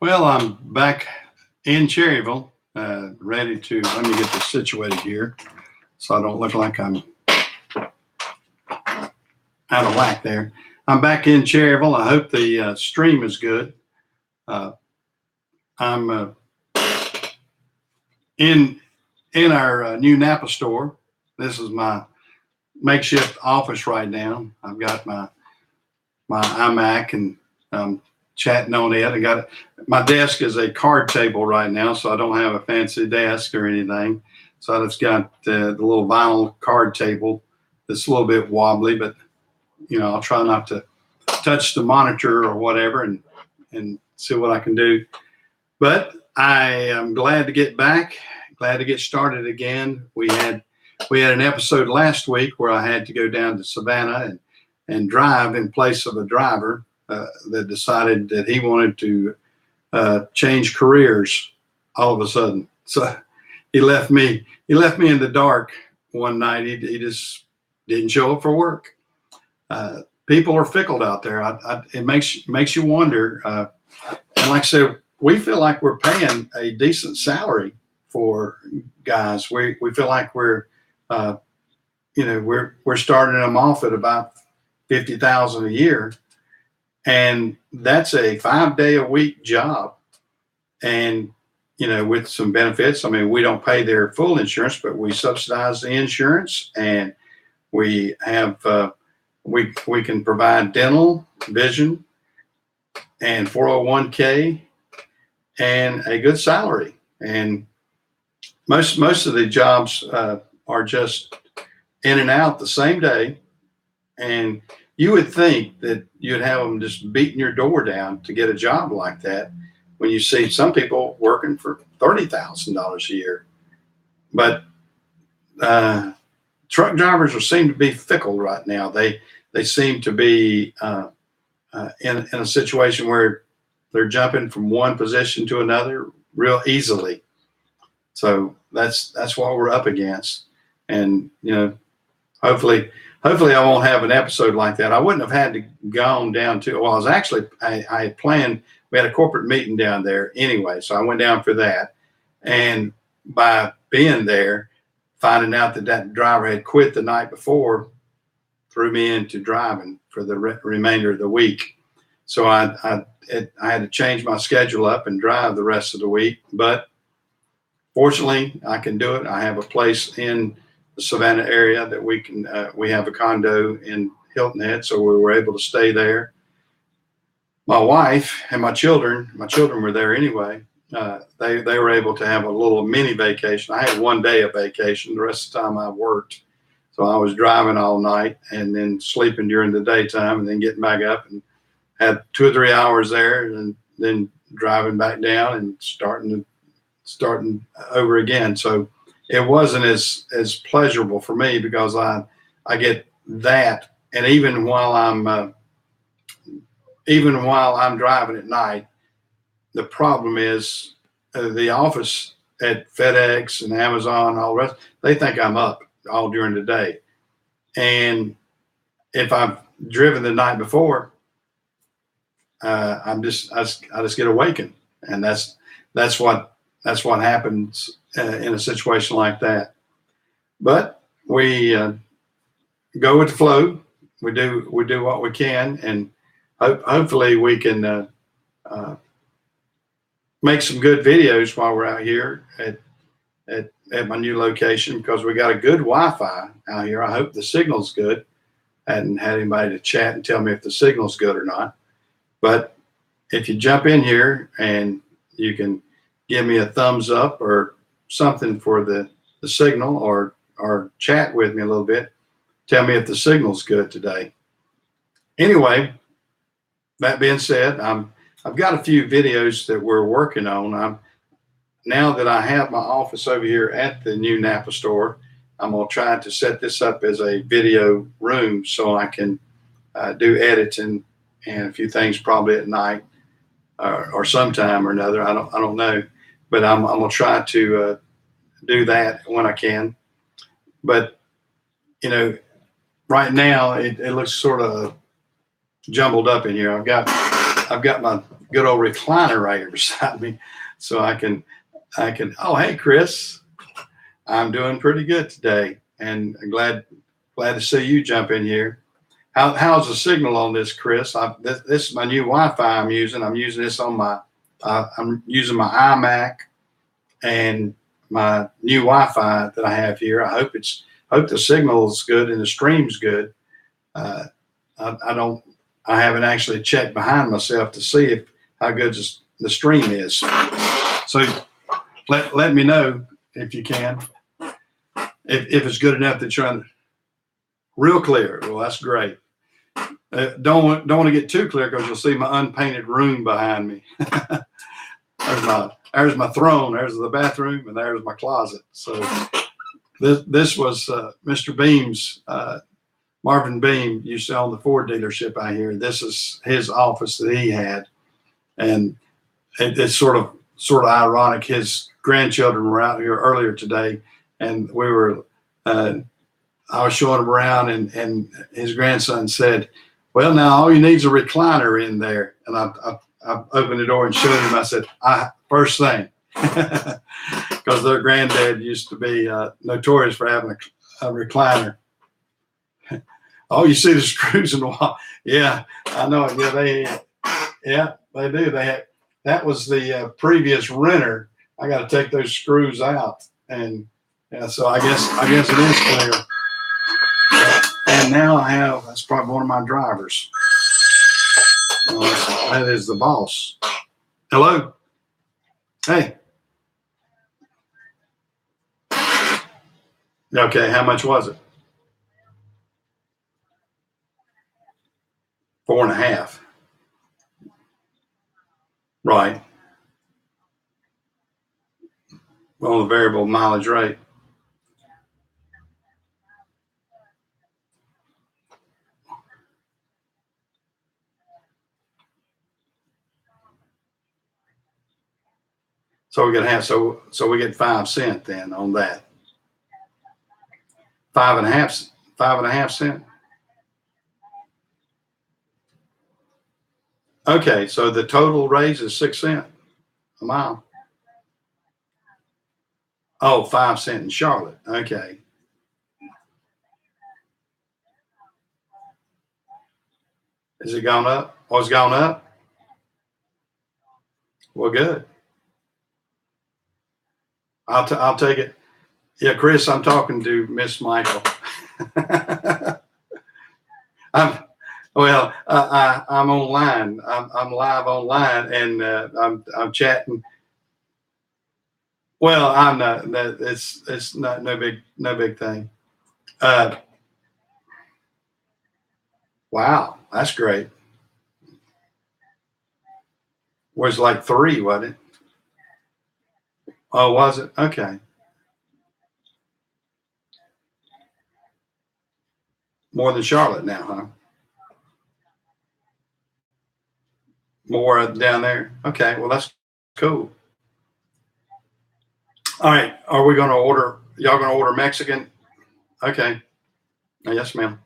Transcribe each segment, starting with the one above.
Well, I'm back in Cherryville, ready to let me get this situated here so I don't look like I'm out of whack there. I'm back in Cherryville. I hope the stream is good. Uh, I'm in our new Napa store. This is my makeshift office right now. I've got my iMac and chatting on it. I got it. My desk is a card table right now, so I don't have a fancy desk or anything. So I just got the little vinyl card table that's a little bit wobbly, but I'll try not to touch the monitor or whatever and see what I can do. But I am glad to get back, glad to get started again. We had an episode last week where I had to go down to Savannah and drive in place of a driver that decided that he wanted to change careers all of a sudden. So he left me in the dark one night. He just didn't show up for work. People are fickle out there. It makes you wonder. And like I said, we feel like we're paying a decent salary for guys. We feel like we're starting them off at about $50,000 a year, and that's a 5-day-a-week job. And with some benefits. I mean, we don't pay their full insurance, but we subsidize the insurance, and we have we can provide dental, vision, and 401k, and a good salary. And most of the jobs are just in and out the same day. And you would think that you'd have them just beating your door down to get a job like that, when you see some people working for $30,000 a year. But truck drivers seem to be fickle right now. They seem to be in a situation where they're jumping from one position to another real easily. So that's what we're up against. And hopefully I won't have an episode like that. I wouldn't have had to gone down to. Well, I had planned. We had a corporate meeting down there anyway, so I went down for that. And by being there, finding out that driver had quit the night before, threw me into driving for the remainder of the week. So I had to change my schedule up and drive the rest of the week. But fortunately, I can do it. I have a place in the Savannah area that we have a condo in Hilton Head, so we were able to stay there. My wife and my children were there anyway. They were able to have a little mini vacation. I had 1 day of vacation. The rest of the time I worked. So I was driving all night and then sleeping during the daytime and then getting back up and had 2 or 3 hours there and then driving back down and starting over again. So it wasn't as pleasurable for me because I get that. And even while I'm driving at night, the problem is the office at FedEx and Amazon, all the rest, they think I'm up all during the day. And if I've driven the night before, I just get awakened. And that's what happens in a situation like that. But we go with the flow. We do what we can, and hopefully we can make some good videos while we're out here at my new location, because we got a good Wi-Fi out here. I hope the signal's good. I hadn't had anybody to chat and tell me if the signal's good or not. But if you jump in here and you can give me a thumbs up or something for the signal, or chat with me a little bit, tell me if the signal's good today. Anyway, that being said, I've got a few videos that we're working on. Now that I have my office over here at the new Napa store, I'm going to try to set this up as a video room so I can do editing and a few things probably at night or sometime or another. I don't know, but I'm going to try to do that when I can. But right now it looks sort of jumbled up in here. I've got my good old recliner right here beside me, so I can. Oh, hey, Chris, I'm doing pretty good today, and I'm glad to see you jump in here. How's the signal on this, Chris? This is my new Wi-Fi I'm using. I'm using this on my. I'm using my iMac and my new Wi-Fi that I have here. I hope the signal is good and the stream's good. I haven't actually checked behind myself to see how good the stream is. So let me know if you can, if it's good enough that you're real clear. Well, that's great. Don't want to get too clear because you'll see my unpainted room behind me. There's my throne. There's the bathroom, and there's my closet. So this was Mr. Beam's. Marvin Beam used to own the Ford dealership out here. This is his office that he had, and it's sort of ironic. His grandchildren were out here earlier today, and we were. I was showing him around, and his grandson said, "Well, now all you need is a recliner in there." And I opened the door and showed him. I said, "First thing," because their granddad used to be notorious for having a recliner. Oh, you see the screws in the wall? Yeah, I know. Yeah, they do. That was the previous renter. I got to take those screws out, and so I guess it is clear. And now that's probably one of my drivers. That is the boss. Hello. Hey. Okay, how much was it? 4.5. Right. Well, the variable mileage rate. So we get we get 5 cents then on that. 5.5 cents. Okay, so the total raise is 6 cents a mile. Oh, 5 cents in Charlotte. Okay. Has it gone up? Oh, it's gone up? Well, good. I'll take it. Yeah, Chris, I'm talking to Miss Michael. I'm online. I'm live online, and I'm chatting. Well, I'm not. It's not no big thing. Wow, that's great. Was like 3, wasn't it? Oh, was it? Okay. More than Charlotte now, huh? More down there. Okay, well that's cool. All right, are we going to order? Y'all going to order Mexican? Okay. Yes, ma'am.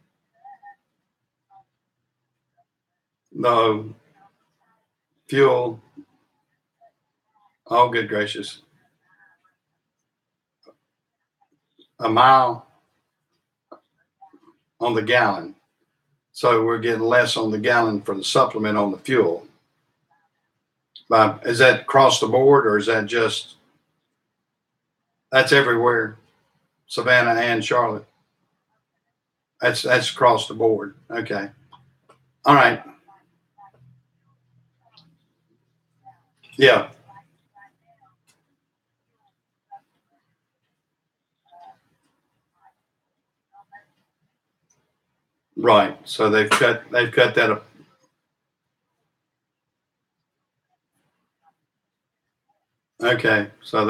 No fuel. Oh, good gracious. A mile on the gallon. So we're getting less on the gallon for the supplement on the fuel. Is that across the board, or is that that's everywhere? Savannah and Charlotte. That's across the board. Okay. All right. Yeah. Right. So they've cut that up. Okay. So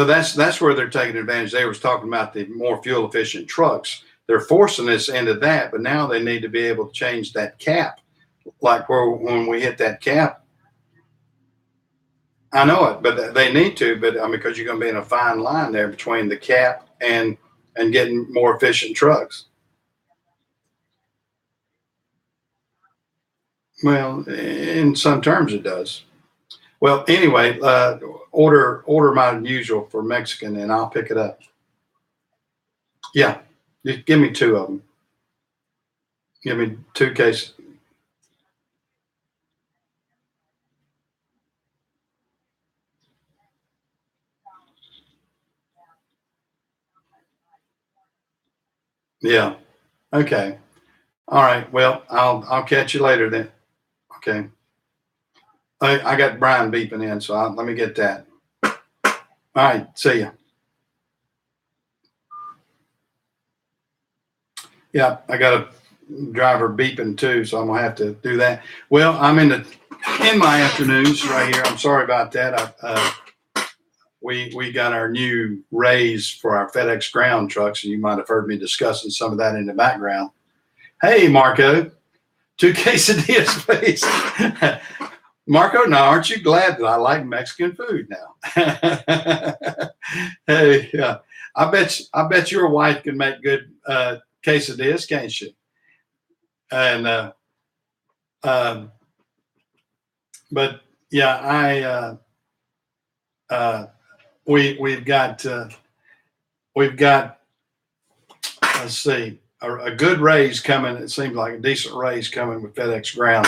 that's where they're taking advantage. They was talking about the more fuel efficient trucks. They're forcing us into that, but now they need to be able to change that cap. Like when we hit that cap, I know it, but they need to. But I mean, because you're going to be in a fine line there between the cap and getting more efficient trucks. Well, in some terms, it does. Well, anyway, order my usual for Mexican, and I'll pick it up. Yeah, just give me two of them. Give me two cases. Yeah. Okay. All right. Well, I'll catch you later then. Okay. I got Brian beeping in, so let me get that. All right. See ya. Yeah, I got a driver beeping too, so I'm gonna have to do that. Well, I'm in my afternoons right here. I'm sorry about that. We got our new raise for our FedEx ground trucks, and you might have heard me discussing some of that in the background. Hey, Marco, two quesadillas, please. Marco, now aren't you glad that I like Mexican food now? Hey, yeah, I bet your wife can make good quesadillas, can't she? And um, but yeah, we've got we've got let's see a good raise coming. It seems like a decent raise coming with FedEx Ground.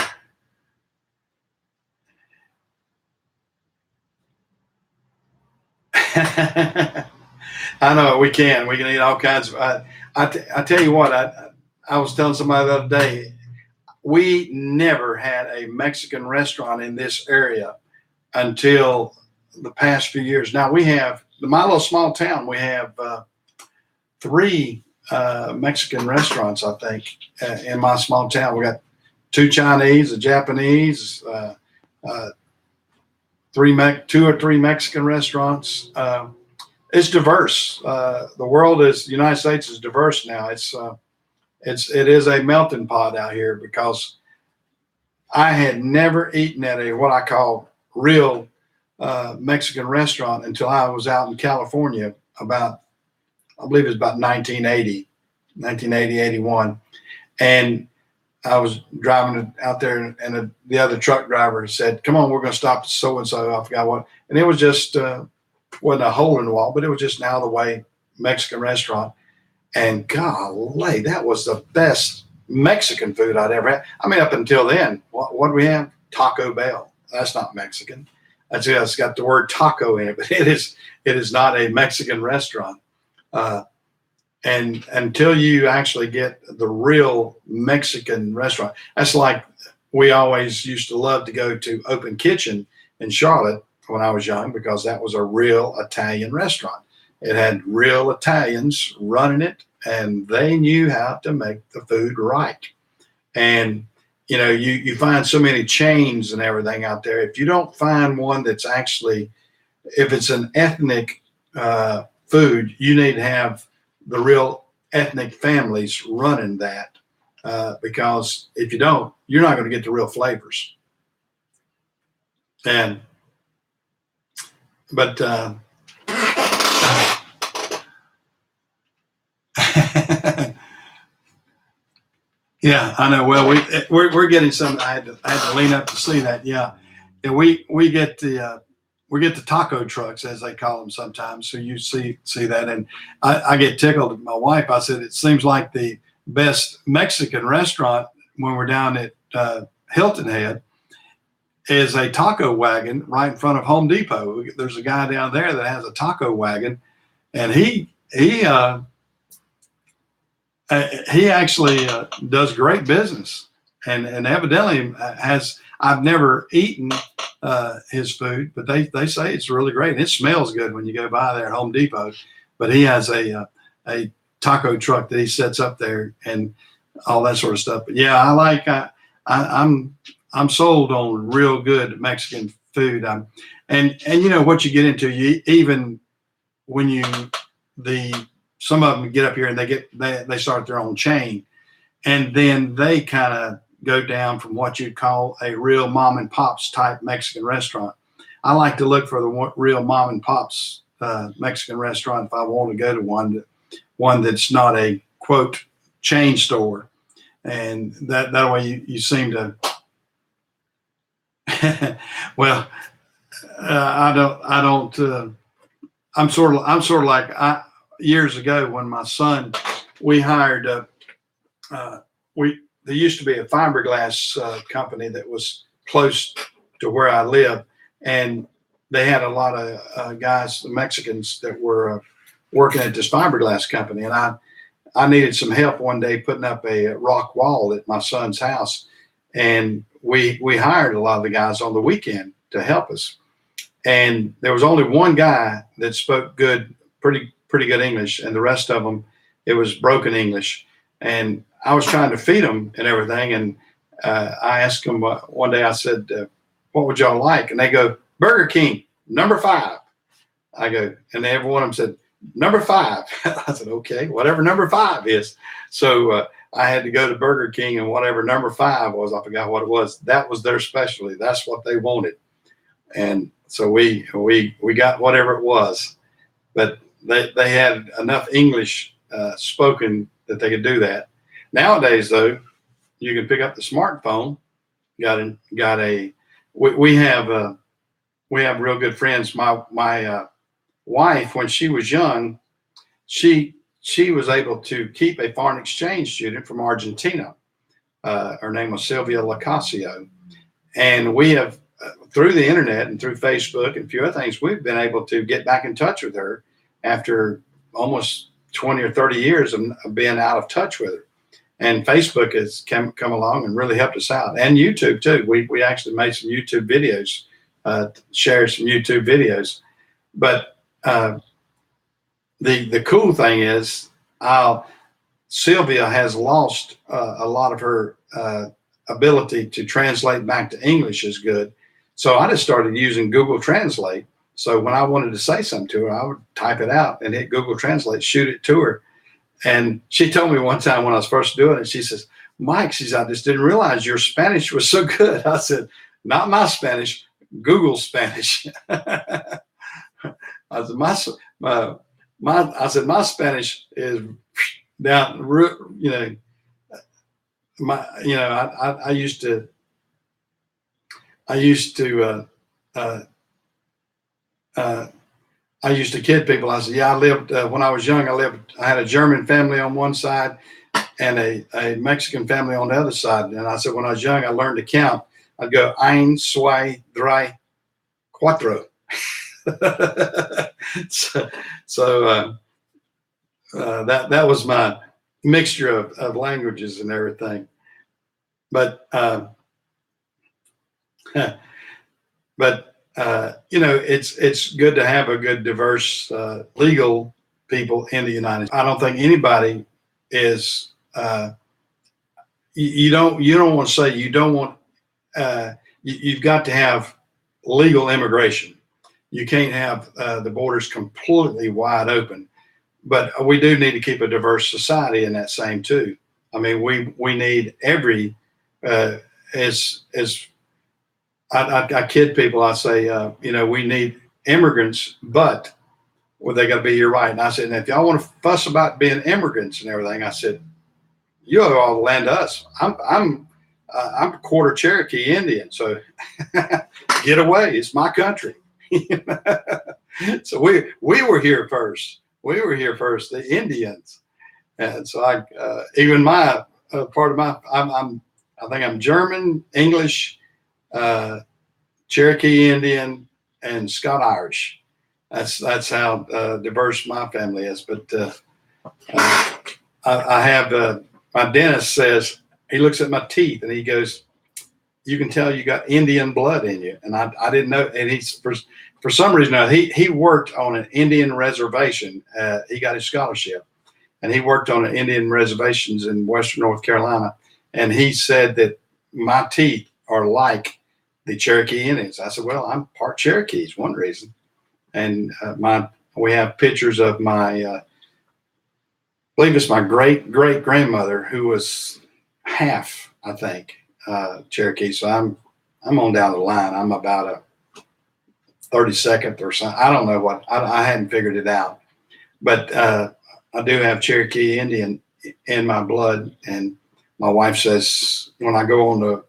I know we can eat all kinds of. I tell you what, I was telling somebody the other day, we never had a Mexican restaurant in this area until the past few years. Now we have my little small town. We have three Mexican restaurants, I think, in my small town. We got two Chinese, a Japanese, uh, two or three Mexican restaurants. It's diverse. The United States is diverse now. It is a melting pot out here because I had never eaten at a what I call real Mexican restaurant until I was out in California about, I believe it was about 1980, 81. And I was driving out there, and the other truck driver said, "Come on, we're going to stop at so and so." I forgot what, and it was just wasn't a hole in the wall, but it was just an out of the way Mexican restaurant. And golly, that was the best Mexican food I'd ever had. I mean, up until then, what do we have? Taco Bell. That's not Mexican. It's got the word taco in it, but it is not a Mexican restaurant. And until you actually get the real Mexican restaurant, that's like we always used to love to go to Open Kitchen in Charlotte when I was young, because that was a real Italian restaurant. It had real Italians running it, and they knew how to make the food right. And you find so many chains and everything out there. If you don't find one that's actually, if it's an ethnic food, you need to have the real ethnic families running that, because if you don't, you're not going to get the real flavors. And but yeah, I know. Well, we're getting some. I had to lean up to see that. Yeah, and we get the taco trucks, as they call them sometimes. So you see that, and I get tickled at my wife. I said, it seems like the best Mexican restaurant when we're down at Hilton Head is a taco wagon right in front of Home Depot. There's a guy down there that has a taco wagon, and he actually does great business, and evidently has. I've never eaten his food, but they say it's really great, and it smells good when you go by there at Home Depot. But he has a taco truck that he sets up there and all that sort of stuff. But yeah, I'm sold on real good Mexican food. And you know what you get into, even when some of them get up here and they start their own chain, and then they kind of go down from what you'd call a real mom and pops type Mexican restaurant. I like to look for the real mom and pops Mexican restaurant if I want to go to one that's not a quote chain store, and that way you seem to Well, I don't. I'm sort of like years ago when my son, we hired. We there used to be a fiberglass company that was close to where I live, and they had a lot of guys, the Mexicans, that were working at this fiberglass company, and I needed some help one day putting up a rock wall at my son's house, and we hired a lot of the guys on the weekend to help us. And there was only one guy that spoke pretty good English, and the rest of them, it was broken English. And I was trying to feed them and everything, and I asked them one day. I said, "What would y'all like?" And they go, "Burger King, #5." I go, and every one of them said, #5. I said, "Okay, whatever #5 is." So I had to go to Burger King, and whatever #5 was, I forgot what it was. That was their specialty. That's what they wanted. And so we got whatever it was, but they had enough English spoken that they could do that. Nowadays, though, you can pick up the smartphone. Got a we have real good friends. My wife, when she was young, she was able to keep a foreign exchange student from Argentina. Her name was Sylvia Lacasio, and we have through the internet and through Facebook and a few other things, we've been able to get back in touch with her after almost 20 or 30 years of being out of touch with her. And Facebook has come along and really helped us out, and YouTube too. We actually made some YouTube videos, shared some YouTube videos. But the cool thing is, Sylvia has lost a lot of her ability to translate back to English as good. So I just started using Google Translate. So when I wanted to say something to her, I would type it out and hit Google Translate, shoot it to her. And she told me one time when I was first doing it, she says, "Mike," she said, "I just didn't realize your Spanish was so good." I said, "Not my Spanish, Google's Spanish." I said, my Spanish is down, I used to kid people. I said, "Yeah, I lived when I was young. I had a German family on one side and a Mexican family on the other side." And I said, when I was young, I learned to count. I'd go 1, 2, 3, 4. That was my mixture of languages and everything. But it's good to have a good, diverse legal people in the United States. I don't think anybody is. You don't want to say you don't want. You've got to have legal immigration. You can't have the borders completely wide open. But we do need to keep a diverse society in that same too. I mean, we need every as I kid people. I say, we need immigrants, but they got to be here right. And I said, and if y'all want to fuss about being immigrants and everything, I said, you owe all the land to us. I'm a quarter Cherokee Indian, so get away. It's my country. So we were here first. We were here first, the Indians. And so even my part of my, I think I'm German, English, Cherokee Indian, and Scott Irish. That's how diverse my family is. But I have my dentist says, he looks at my teeth and he goes, "You can tell you got Indian blood in you." And I didn't know. And he's for some reason he worked on an Indian reservation. He got his scholarship, and he worked on an Indian reservations in Western North Carolina. And he said that my teeth are like the Cherokee Indians. I said, "Well, I'm part Cherokee is one reason." And we have pictures of my, I believe it's my great grandmother who was half, I think, Cherokee. So I'm on down the line. I'm about a 32nd or something. I don't know what. I hadn't figured it out, but I do have Cherokee Indian in my blood. And my wife says when I go on the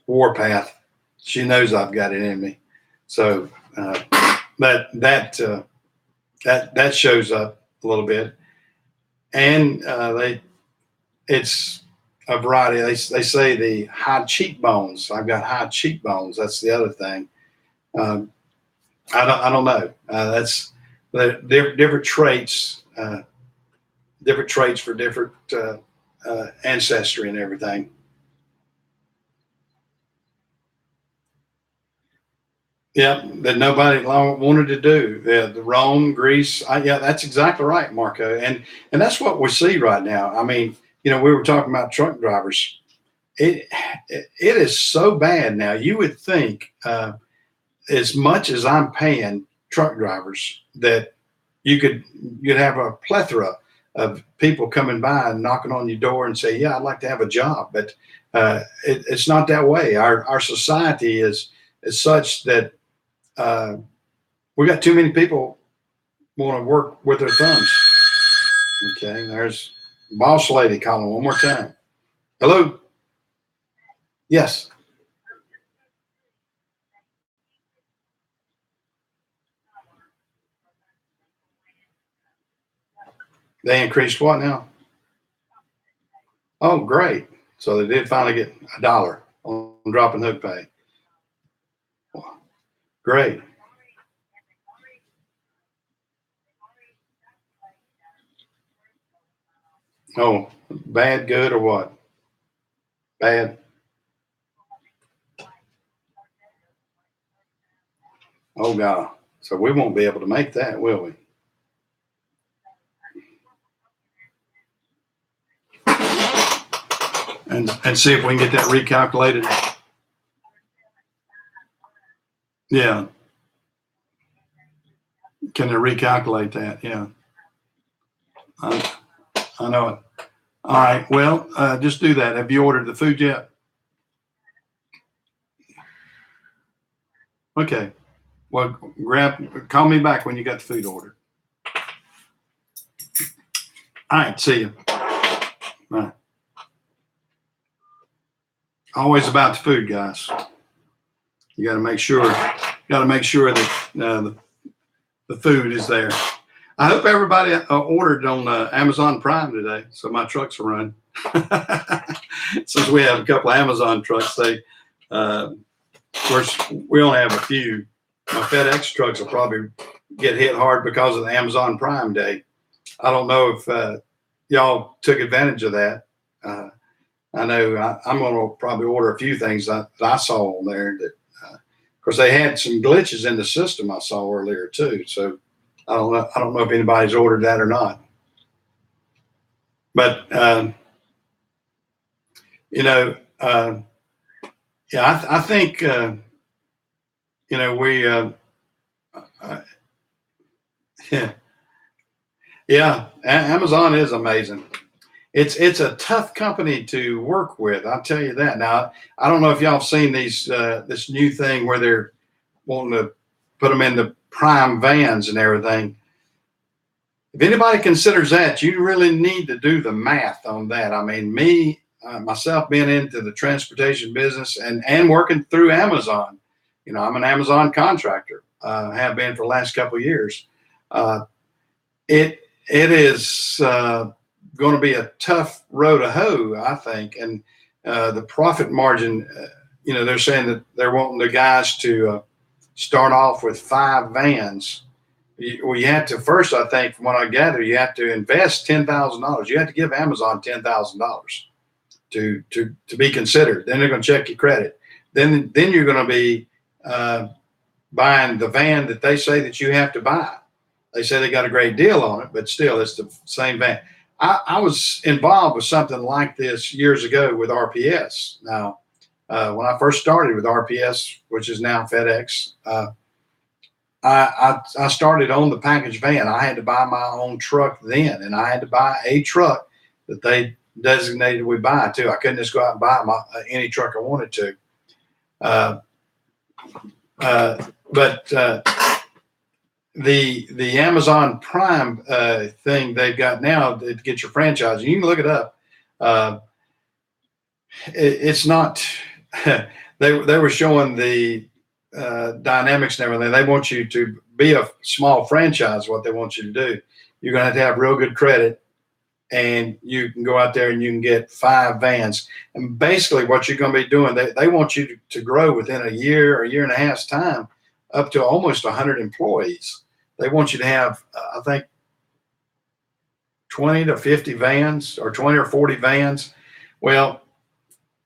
warpath, She knows I've got it in me. So that shows up a little bit, and it's a variety. They say the high cheekbones. I've got high cheekbones. That's the other thing. Um, I don't know. That's the different traits. Different traits for different ancestry and everything. Yeah, that nobody wanted to do. The Rome, Greece. Yeah, that's exactly right, Marco. And that's what we see right now. I mean, we were talking about truck drivers. It is so bad now. You would think, as much as I'm paying truck drivers, that you'd have a plethora of people coming by and knocking on your door and say, "Yeah, I'd like to have a job." But it's not that way. Our society is such that we got too many people want to work with their thumbs. Okay, there's boss lady calling one more time. Hello. Yes. They increased what now? Oh, great. So they did finally get $1 on drop and hook pay. Great. Oh, bad, good, or what? Bad. Oh, God. So we won't be able to make that, will we? And see if we can get that recalculated. Yeah. Can they recalculate that? Yeah. I, I know it. All right. Well, just do that. Have you ordered the food yet? Okay. Well, call me back when you got the food ordered. All right. See you. Bye. Always about the food, guys. You got to make sure. That the food is there. I hope everybody ordered on Amazon Prime today, so my trucks are running. Since we have a couple of Amazon trucks, of course, we only have a few. My FedEx trucks will probably get hit hard because of the Amazon Prime Day. I don't know if y'all took advantage of that. I know I'm going to probably order a few things that I saw on there. That, of course, they had some glitches in the system I saw earlier too. So I don't know. I don't know if anybody's ordered that or not. But you know, yeah, I think we. Yeah, yeah. Amazon is amazing. It's a tough company to work with. I'll tell you that. Now, I don't know if y'all have seen this new thing where they're wanting to put them in the prime vans and everything. If anybody considers that, you really need to do the math on that. I mean, myself being into the transportation business and working through Amazon, I'm an Amazon contractor. Have been for the last couple of years. It is going to be a tough row to hoe, I think. And the profit margin, they're saying that they're wanting the guys to start off with 5 vans. You have to first, I think, from what I gather, you have to invest $10,000. You have to give Amazon $10,000 to be considered. Then they're going to check your credit. Then you're going to be buying the van that they say that you have to buy. They say they got a great deal on it, but still, it's the same van. I was involved with something like this years ago with RPS. Now, when I first started with RPS, which is now FedEx, I started on the package van. I had to buy my own truck then, and I had to buy a truck that they designated we buy too. I couldn't just go out and buy any truck I wanted to. But the Amazon Prime thing they've got now to get your franchise, and you can look it up. It's not. they were showing the dynamics and everything. They want you to be a small franchise. What they want you to do, you're going to have real good credit, and you can go out there and you can get 5 vans. And basically, what you're going to be doing, they want you to grow within a year or year and a half's time, up to almost 100 employees. They want you to have, I think, 20 to 50 vans, or 20 or 40 vans. Well,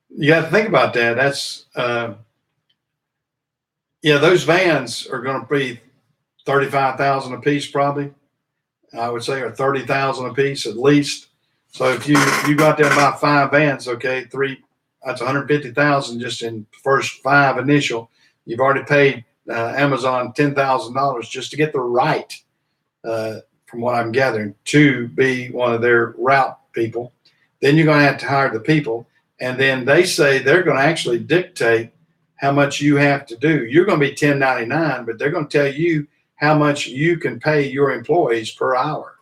you got to think about that. That's yeah, those vans are going to be 35,000 a piece, probably. I would say, or 30,000 a piece at least. So if you got there about 5 vans, okay, that's 150,000 just in first 5 initial. You've already paid Amazon $10,000 just to get the right, from what I'm gathering, to be one of their route people. Then you're going to have to hire the people, and then they say they're going to actually dictate how much you have to do. You're going to be 1099, but they're going to tell you how much you can pay your employees per hour,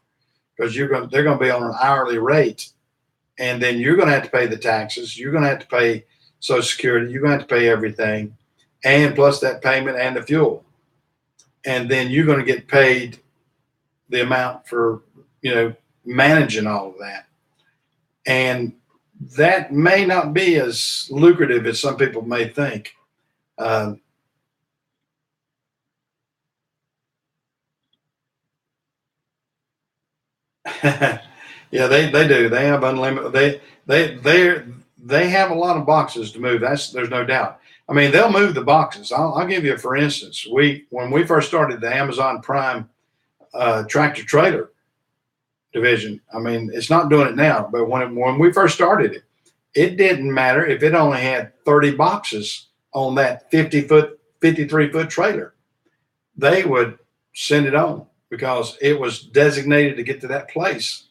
because they're going to be on an hourly rate, and then you're going to have to pay the taxes. You're going to have to pay Social Security. You're going to have to pay everything, and plus that payment and the fuel, and then you're going to get paid the amount for managing all of that, and that may not be as lucrative as some people may think. Yeah, they do. They have unlimited. They have a lot of boxes to move. There's no doubt. I mean, they'll move the boxes. I'll give you, for instance, when we first started the Amazon Prime tractor trailer division. I mean, it's not doing it now, but when we first started it, it didn't matter if it only had 30 boxes on that 53-foot trailer. They would send it on because it was designated to get to that place.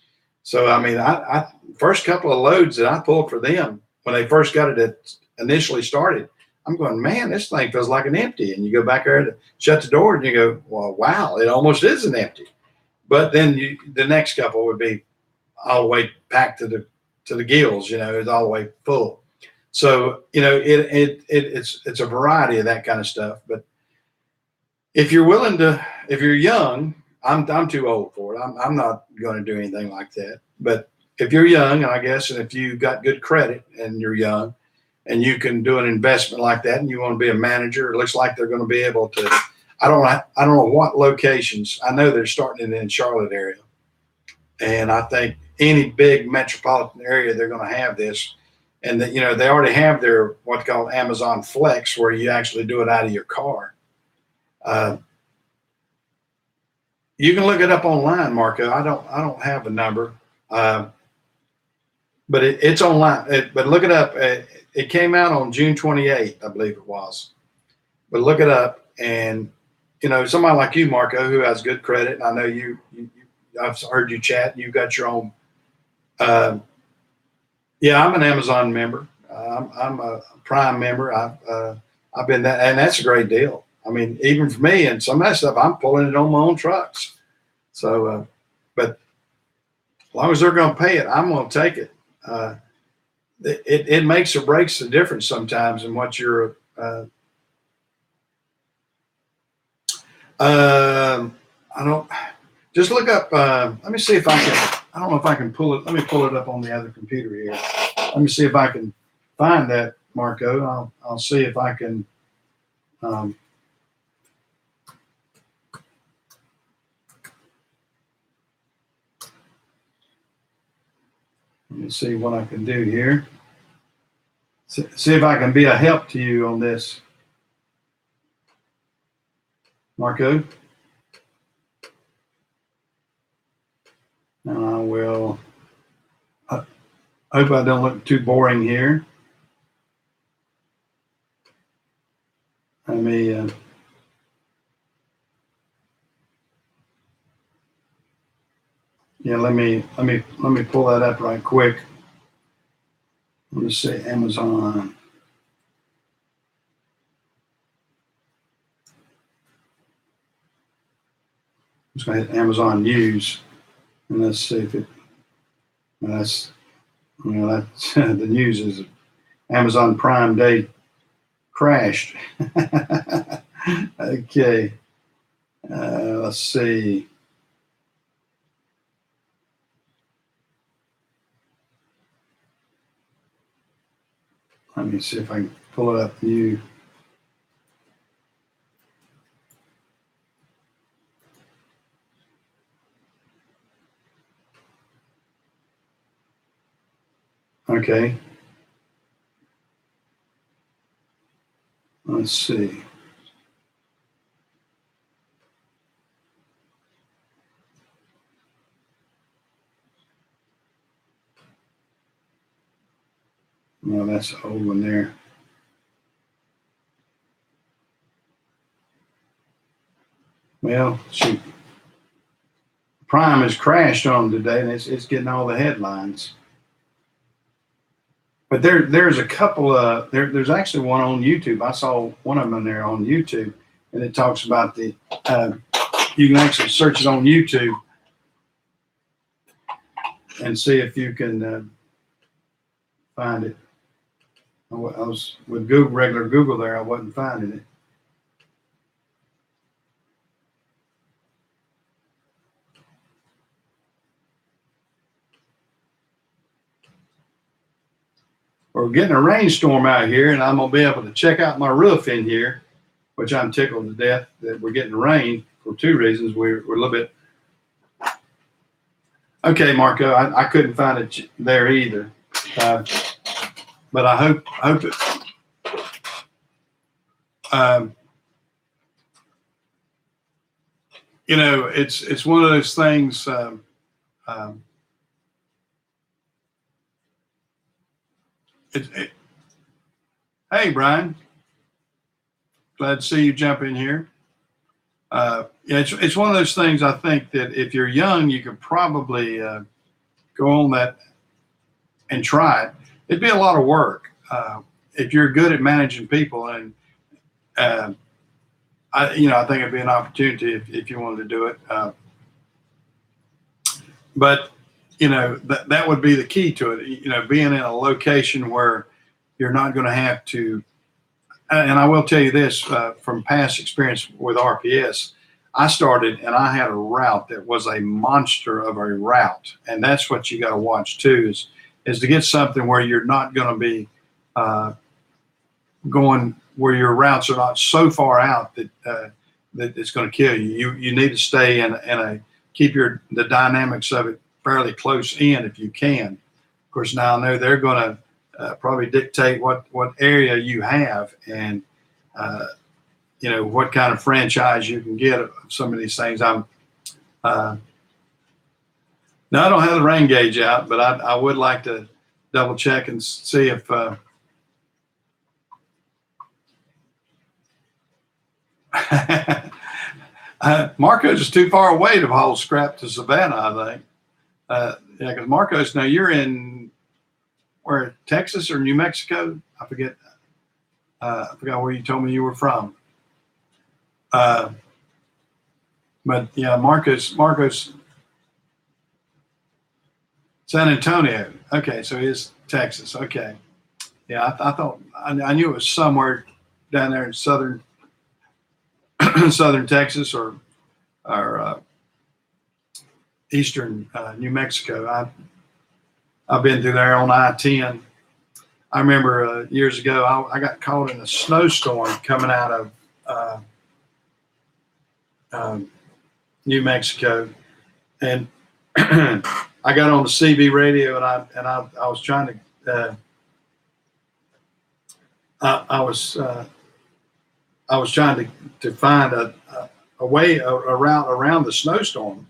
So, I mean, I first couple of loads that I pulled for them when they first got it initially started, I'm going, man, this thing feels like an empty. And you go back there to shut the door and you go, well, wow, it almost is an empty. But then the next couple would be all the way packed to the gills, it's all the way full. So, it's a variety of that kind of stuff. But if you're young, I'm too old for it. I'm not going to do anything like that. But if you're young, and if you got good credit and you're young, and you can do an investment like that, and you want to be a manager, it looks like they're going to be able to. I don't know what locations. I know they're starting it in Charlotte area, and I think any big metropolitan area they're going to have this. And that they already have their what's called Amazon Flex, where you actually do it out of your car. You can look it up online, Marco. I don't have a number, but it's online. But look it up. It came out on June 28th, I believe it was. But look it up, and somebody like you, Marco, who has good credit. And I know you I've heard you chat. You've got your own. Yeah, I'm an Amazon member. I'm a Prime member. I've been that, and that's a great deal. I mean, even for me, and some of that stuff, I'm pulling it on my own trucks. So, but as long as they're going to pay it, I'm going to take it. It makes or breaks the difference sometimes in what you're. I don't. Just look up. Let me see if I can. I don't know if I can pull it. Let me pull it up on the other computer here. Let me see if I can find that, Marco. I'll see if I can. Let me see what I can do here. See if I can be a help to you on this, Marco. And I will. I hope I don't look too boring here. Let me. Yeah, let me pull that up right quick. Let me see, Amazon. I'm just going to hit Amazon News, and let's see if it. That's the news is Amazon Prime Day crashed. Okay. Let's see. Let me see if I can pull it up new. Okay. Let's see. No, that's the old one there. Well, shoot. Prime has crashed on today, and it's getting all the headlines. But there's a couple of there's actually one on YouTube. I saw one of them in there on YouTube, and it talks about the you can actually search it on YouTube and see if you can find it. I was with Google, regular Google there. I wasn't finding it. We're getting a rainstorm out here, and I'm gonna be able to check out my roof in here, which I'm tickled to death that we're getting rain for two reasons. We're a little bit. Okay, Marco, I couldn't find it there either, but I hope it. You know, it's one of those things. Hey, Brian, glad to see you jump in here. Yeah, it's one of those things. I think that if you're young, you could probably go on that and try it. It'd be a lot of work if you're good at managing people, and I think it'd be an opportunity if you wanted to do it. But that would be the key to it. Being in a location where you're not going to have to. And I will tell you this from past experience with RPS. I started and I had a route that was a monster of a route, and that's what you got to watch too. Is to get something where you're not going to be going where your routes are not so far out that that it's going to kill you. You need to stay in keep the dynamics of it fairly close in if you can. Of course, now I know they're going to probably dictate what area you have and what kind of franchise you can get of some of these things. Now I don't have the rain gauge out, but I would like to double check and see if Marcos is too far away to haul scrap to Savannah, I think. Yeah, because Marcos, now you're in where, Texas or New Mexico? I forget. I forgot where you told me you were from. But yeah, Marcos, San Antonio. Okay, so he's Texas. Okay, yeah, I thought I knew it was somewhere down there in southern Texas or eastern New Mexico. I've been through there on I-10. I remember years ago I got caught in a snowstorm coming out of New Mexico, and I got on the CB radio and I was trying to I was trying to find a route around the snowstorm,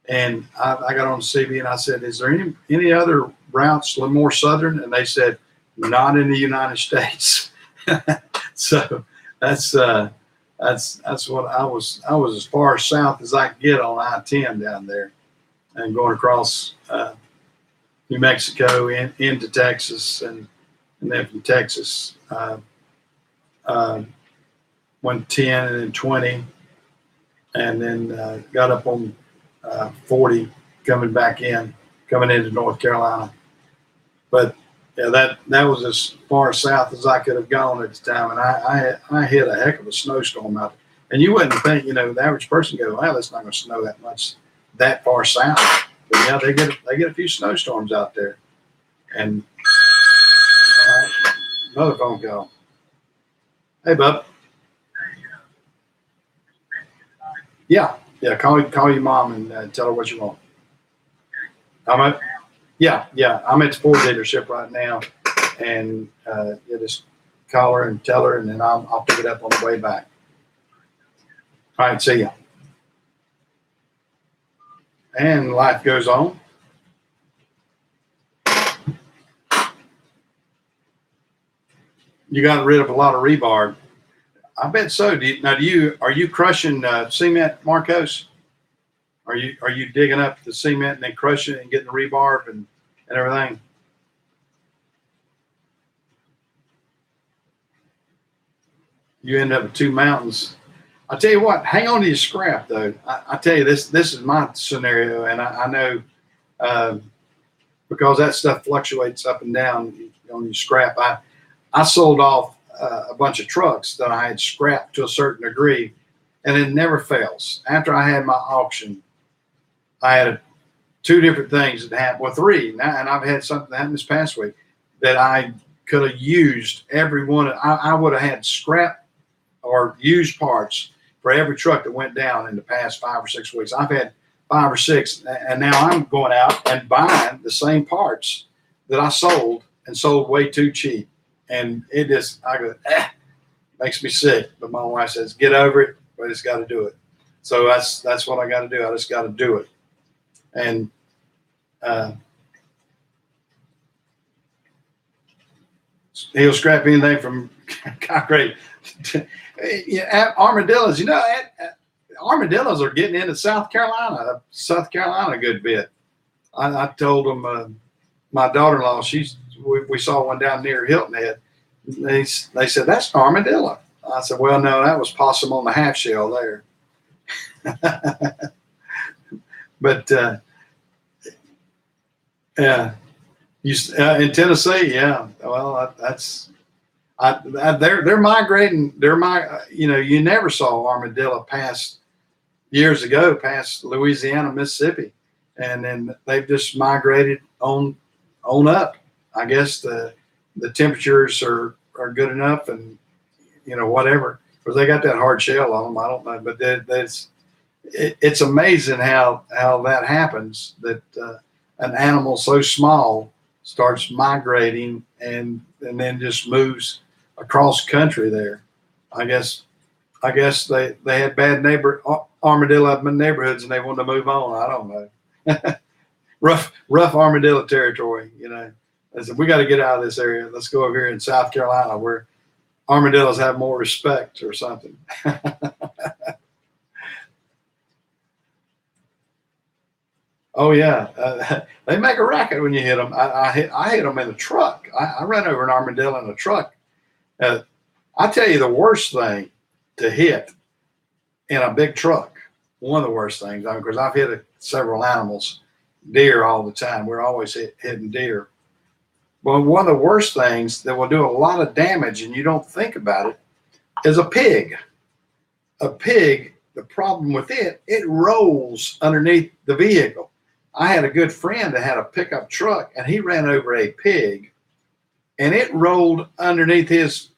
and I got on the CB and I said, "Is there any other routes a little more southern?" And they said, "Not in the United States." So that's what I was as far south as I could get on I-10 down there, and going across New Mexico into Texas, and then from Texas went 10 and then 20, and then got up on 40 coming into North Carolina. But Yeah, that was as far south as I could have gone at the time, and I hit a heck of a snowstorm out there. And you wouldn't think, the average person go, well, it's not going to snow that much that far south. But yeah, they get a few snowstorms out there. And another phone call. Hey, bub. Yeah, yeah. Call your mom and tell her what you want. Yeah. I'm at the Ford dealership right now, and you just call her and tell her, and then I'll pick it up on the way back. All right, see ya. And life goes on. You got rid of a lot of rebar. I bet so. Are you crushing cement, Marcos? Are you digging up the cement and then crushing it and getting the rebar and everything? You end up with two mountains. I tell you what, hang on to your scrap though. I tell you this is my scenario, and I know because that stuff fluctuates up and down on your scrap. I sold off a bunch of trucks that I had scrapped to a certain degree, and it never fails. After I had my auction, I had two different things that happened. Well, three now, and I've had something happen this past week that I could have used every one. I would have had scrap or used parts for every truck that went down in the past 5 or 6 weeks. I've had 5 or 6, and now I'm going out and buying the same parts that I sold and sold way too cheap. And I go, makes me sick. But my wife says, get over it. We just got to do it. So that's what I got to do. I just got to do it. And he'll scrap anything from concrete. Yeah, armadillos. Armadillos are getting into South Carolina a good bit. I told them, my daughter-in-law, we saw one down near Hilton Head. They said, that's an armadillo. I said, well, no, that was possum on the half shell there. But yeah, in Tennessee, yeah. Well, they're migrating. You never saw armadillo years ago past Louisiana, Mississippi, and then they've just migrated on up. I guess the temperatures are good enough, and whatever, because they got that hard shell on them. I don't know, but it's amazing how that happens, that an animal so small starts migrating and then just moves across country there. I guess they had bad armadillo neighborhoods and they wanted to move on. I don't know. rough armadillo territory, I said, we got to get out of this area. Let's go over here in South Carolina where armadillos have more respect or something. Oh yeah, they make a racket when you hit them. I hit them in a truck. I ran over an armadillo in a truck. I tell you, the worst thing to hit in a big truck, one of the worst things, because I've hit several animals, deer all the time. We're always hitting deer. But one of the worst things that will do a lot of damage, and you don't think about it, is a pig. A pig, the problem with it rolls underneath the vehicle. I had a good friend that had a pickup truck, and he ran over a pig, and it rolled underneath his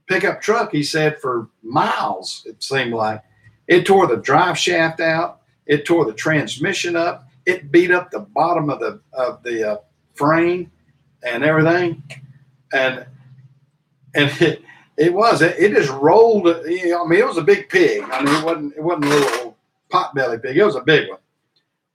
pickup truck, he said, for miles, it seemed like. It tore the drive shaft out. It tore the transmission up. It beat up the bottom of the frame and everything. And it just rolled. It was a big pig. It wasn't a little potbelly pig. It was a big one.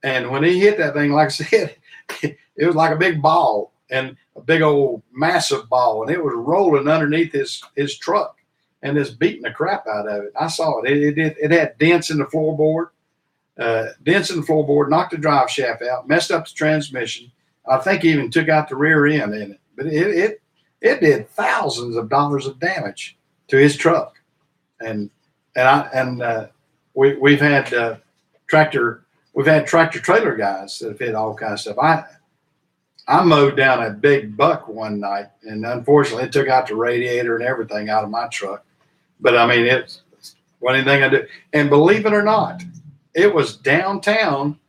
And when he hit that thing, like I said, it was like a big ball, and a big old massive ball, and it was rolling underneath his truck and just beating the crap out of it. I saw it. It had dents in the floorboard, knocked the drive shaft out, messed up the transmission. I think he even took out the rear end in it. But it did thousands of dollars of damage to his truck. And we've had tractor trailer guys that have hit all kinds of stuff. I mowed down a big buck one night, and unfortunately, it took out the radiator and everything out of my truck. But I mean, it's one anything I do. And believe it or not, it was downtown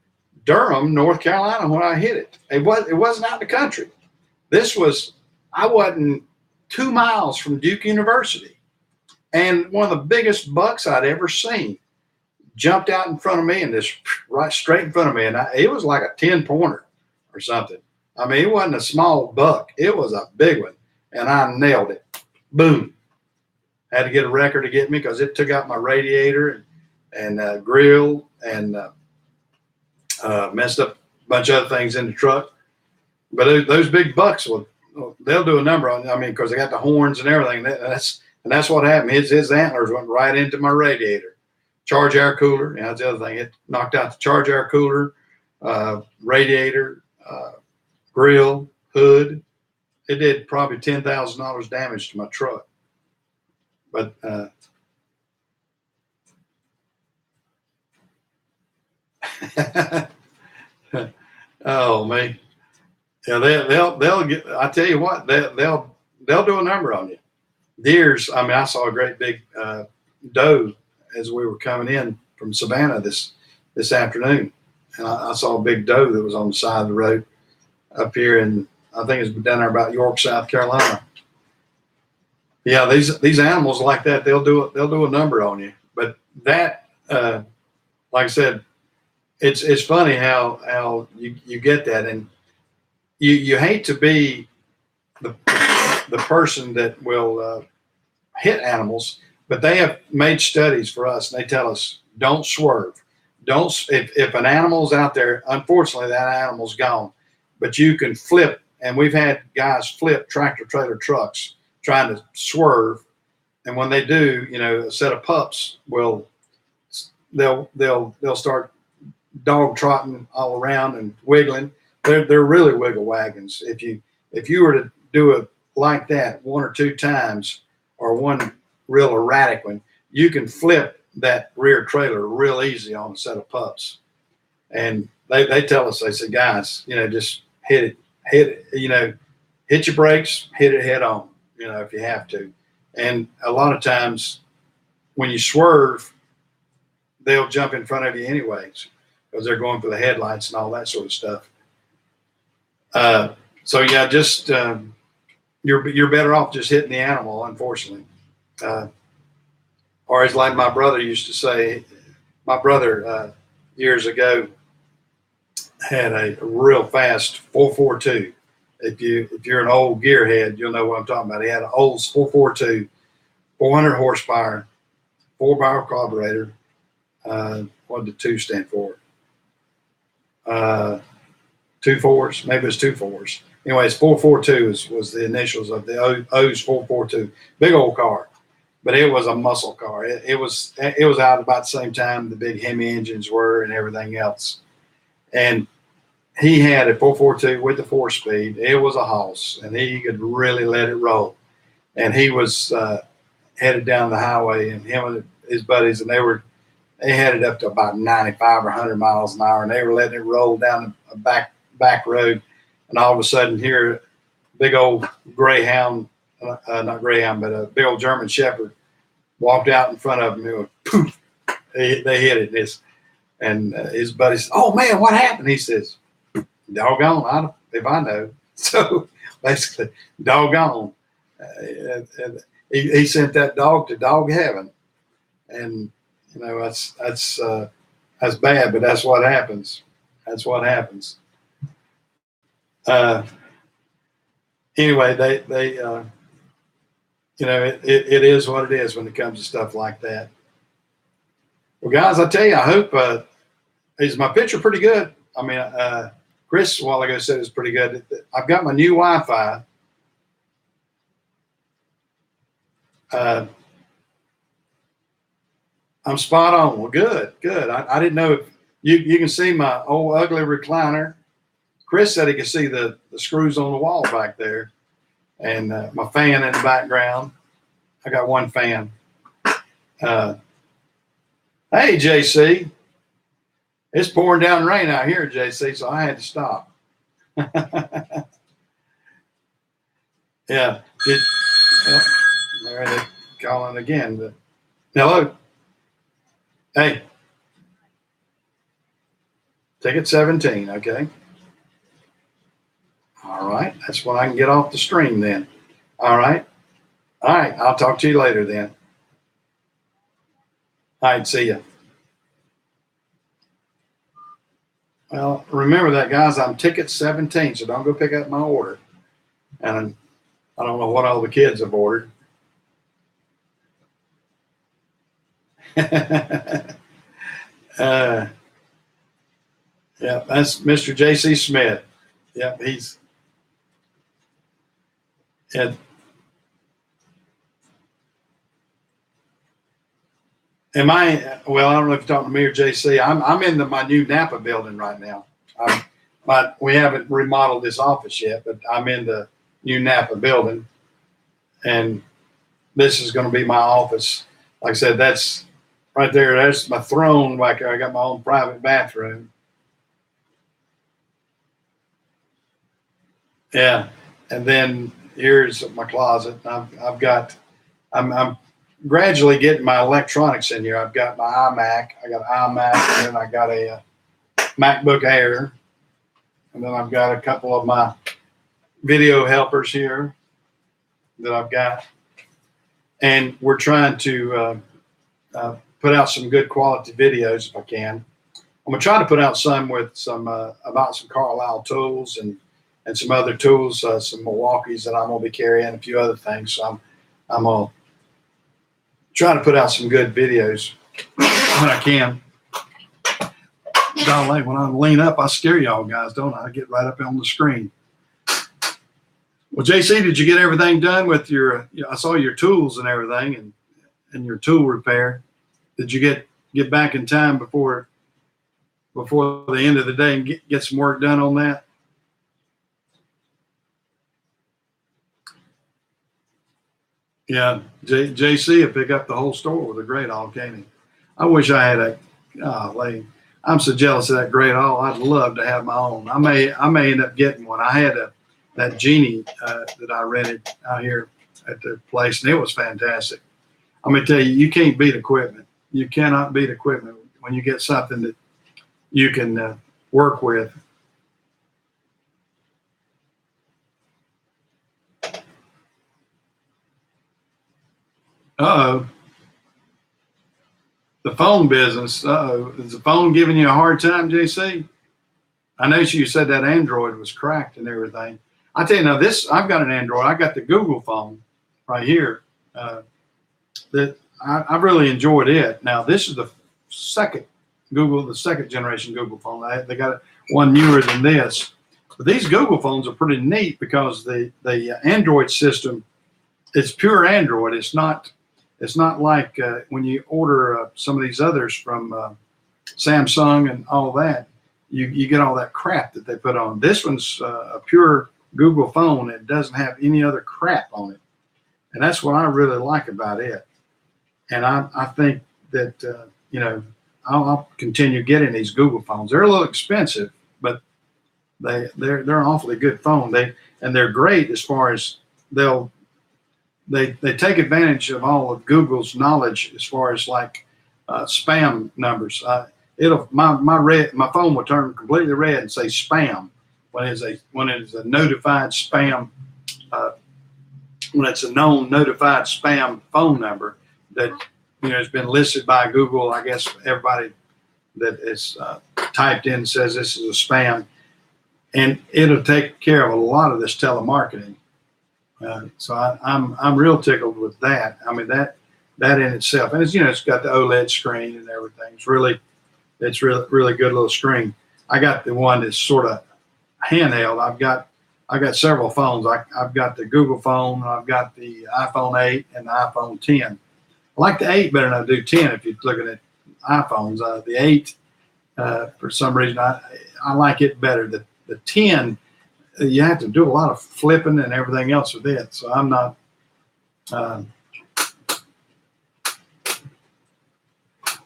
Durham, North Carolina when I hit it. It wasn't out in the country. I wasn't 2 miles from Duke University, and one of the biggest bucks I'd ever seen jumped out in front of me and just right straight in front of me, and it was like a 10-pointer or something. I mean, it wasn't a small buck; it was a big one, and I nailed it. Boom! Had to get a wrecker to get me because it took out my radiator and grill and messed up a bunch of other things in the truck. But those big bucks they'll do a number on. I mean, because they got the horns and everything. That's what happened. His antlers went right into my radiator. Charge air cooler. Yeah, that's the other thing. It knocked out the charge air cooler, radiator, grill, hood. It did probably $10,000 damage to my truck. But oh man, yeah, they'll get. I tell you what, they'll do a number on you. Deers. I mean, I saw a great big doe as we were coming in from Savannah this afternoon, and I saw a big doe that was on the side of the road up here, and I think it's down there about York, South Carolina. Yeah, these animals like that, they'll do a number on you. But that, like I said, it's funny how you get that, and you hate to be the person that will hit animals, but they have made studies for us, and they tell us don't swerve. Don't if an animal's out there, unfortunately that animal's gone, but you can flip, and we've had guys flip tractor trailer trucks trying to swerve, and when they do, a set of pups they'll start dog trotting all around and wiggling. They're really wiggle wagons. If you were to do it like that one or two times, or one real erratic one, you can flip that rear trailer real easy on a set of pups. And they tell us, they say, guys, just hit it, hit your brakes, hit it head on, if you have to. And a lot of times when you swerve, they'll jump in front of you anyways, because they're going for the headlights and all that sort of stuff. So yeah, just you're better off just hitting the animal, unfortunately. Or as like my brother used to say, my brother years ago had a real fast 442. If you're an old gearhead, you'll know what I'm talking about. He had an old 442, 400 horsepower, 4-barrel carburetor. What did the 2 stand for? 2 fours, maybe it was 2 fours. Anyways, 442 was the initials of the O's 442. Big old car, but it was a muscle car. It was out about the same time the big Hemi engines were and everything else. And he had a 442 with the 4-speed. It was a hoss, and he could really let it roll. And he was headed down the highway, and him and his buddies, and they headed up to about 95 or 100 miles an hour, and they were letting it roll down a back road. And all of a sudden, here, big old greyhound, not greyhound, but a big old German Shepherd walked out in front of him. It went poof. They hit it. And his buddy says, "Oh man, what happened?" He says, "Doggone, if I know." So basically, doggone. He sent that dog to dog heaven, and that's bad, but that's what happens. That's what happens. Anyway, they it is what it is when it comes to stuff like that. Well, guys, I tell you, I hope is my picture pretty good. I mean, Chris a while ago said it's pretty good. I've got my new Wi-Fi. I'm spot on. Well, good. I didn't know if you can see my old ugly recliner. Chris said he could see the screws on the wall back there, and my fan in the background. I got one fan. Hey, JC. It's pouring down rain out here, JC, so I had to stop. Yeah. Well, there they calling again. But hello. Hey. Ticket 17. Okay. All right. That's when I can get off the stream then. All right. All right. I'll talk to you later then. All right. See ya. Well, remember that, guys. I'm ticket 17, so don't go pick up my order. And I don't know what all the kids have ordered. Yeah, that's Mr. J.C. Smith. Yep, he's. And am I? Well, I don't know if you're talking to me or JC. I'm in my new Napa building right now. We haven't remodeled this office yet, but I'm in the new Napa building, and this is going to be my office. Like I said, that's right there. That's my throne. Like I got my own private bathroom. Yeah, and then here's my closet. I'm gradually getting my electronics in here. I've got my iMac. I got an iMac, and then I got a MacBook Air, and then I've got a couple of my video helpers here that I've got, and we're trying to put out some good quality videos if I can. I'm gonna try to put out some with some about some Carlisle tools and some other tools, some Milwaukees that I'm gonna be carrying, a few other things. So I'm gonna try to put out some good videos when I can. Golly, when I lean up, I scare y'all guys, don't I? I get right up on the screen. Well, JC, did you get everything done with your? I saw your tools and everything, and your tool repair. Did you get back in time before the end of the day and get some work done on that? Yeah, JC will pick up the whole store with a great all, can't he? I wish I had I'm so jealous of that great all. I'd love to have my own. I may end up getting one. I had that Genie that I rented out here at the place, and it was fantastic. I'm gonna tell you, you can't beat equipment. You cannot beat equipment when you get something that you can work with. Uh-oh. The phone business. Uh-oh. Is the phone giving you a hard time, JC? I know you said that Android was cracked and everything. I tell you now, I've got an Android. I got the Google phone right here. That I've really enjoyed it. Now, this is the second generation Google phone. They got one newer than this. But these Google phones are pretty neat because the Android system, it's pure Android. It's not like when you order some of these others from Samsung and all that, you get all that crap that they put on. This one's a pure Google phone. It doesn't have any other crap on it. And that's what I really like about it. And I think that, I'll continue getting these Google phones. They're a little expensive, but they're an awfully good phone. They're great as far as they take advantage of all of Google's knowledge as far as like spam numbers. My phone will turn completely red and say spam when it is a notified spam. When it's a known notified spam phone number that has been listed by Google. I guess everybody that is typed in says this is a spam, and it'll take care of a lot of this telemarketing. So I'm real tickled with that. I mean that in itself, and it's got the OLED screen and everything. It's really good little screen. I got the one that's sort of handheld. I've got several phones. I've got the Google phone. I've got the iPhone 8 and the iPhone 10. I like the 8 better than I do 10 if you're looking at iPhones. The 8, for some reason, I like it better. The 10, you have to do a lot of flipping and everything else with it. So I'm not.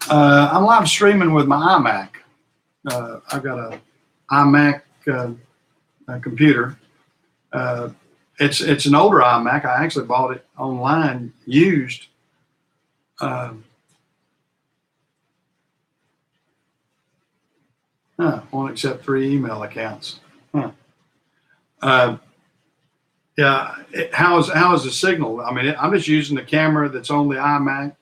I'm live streaming with my iMac. I've got a iMac computer. it's an older iMac. I actually bought it online used. Won't accept 3 email accounts. Huh. Uh, yeah. How is the signal? I mean, I'm just using the camera that's on the iMac.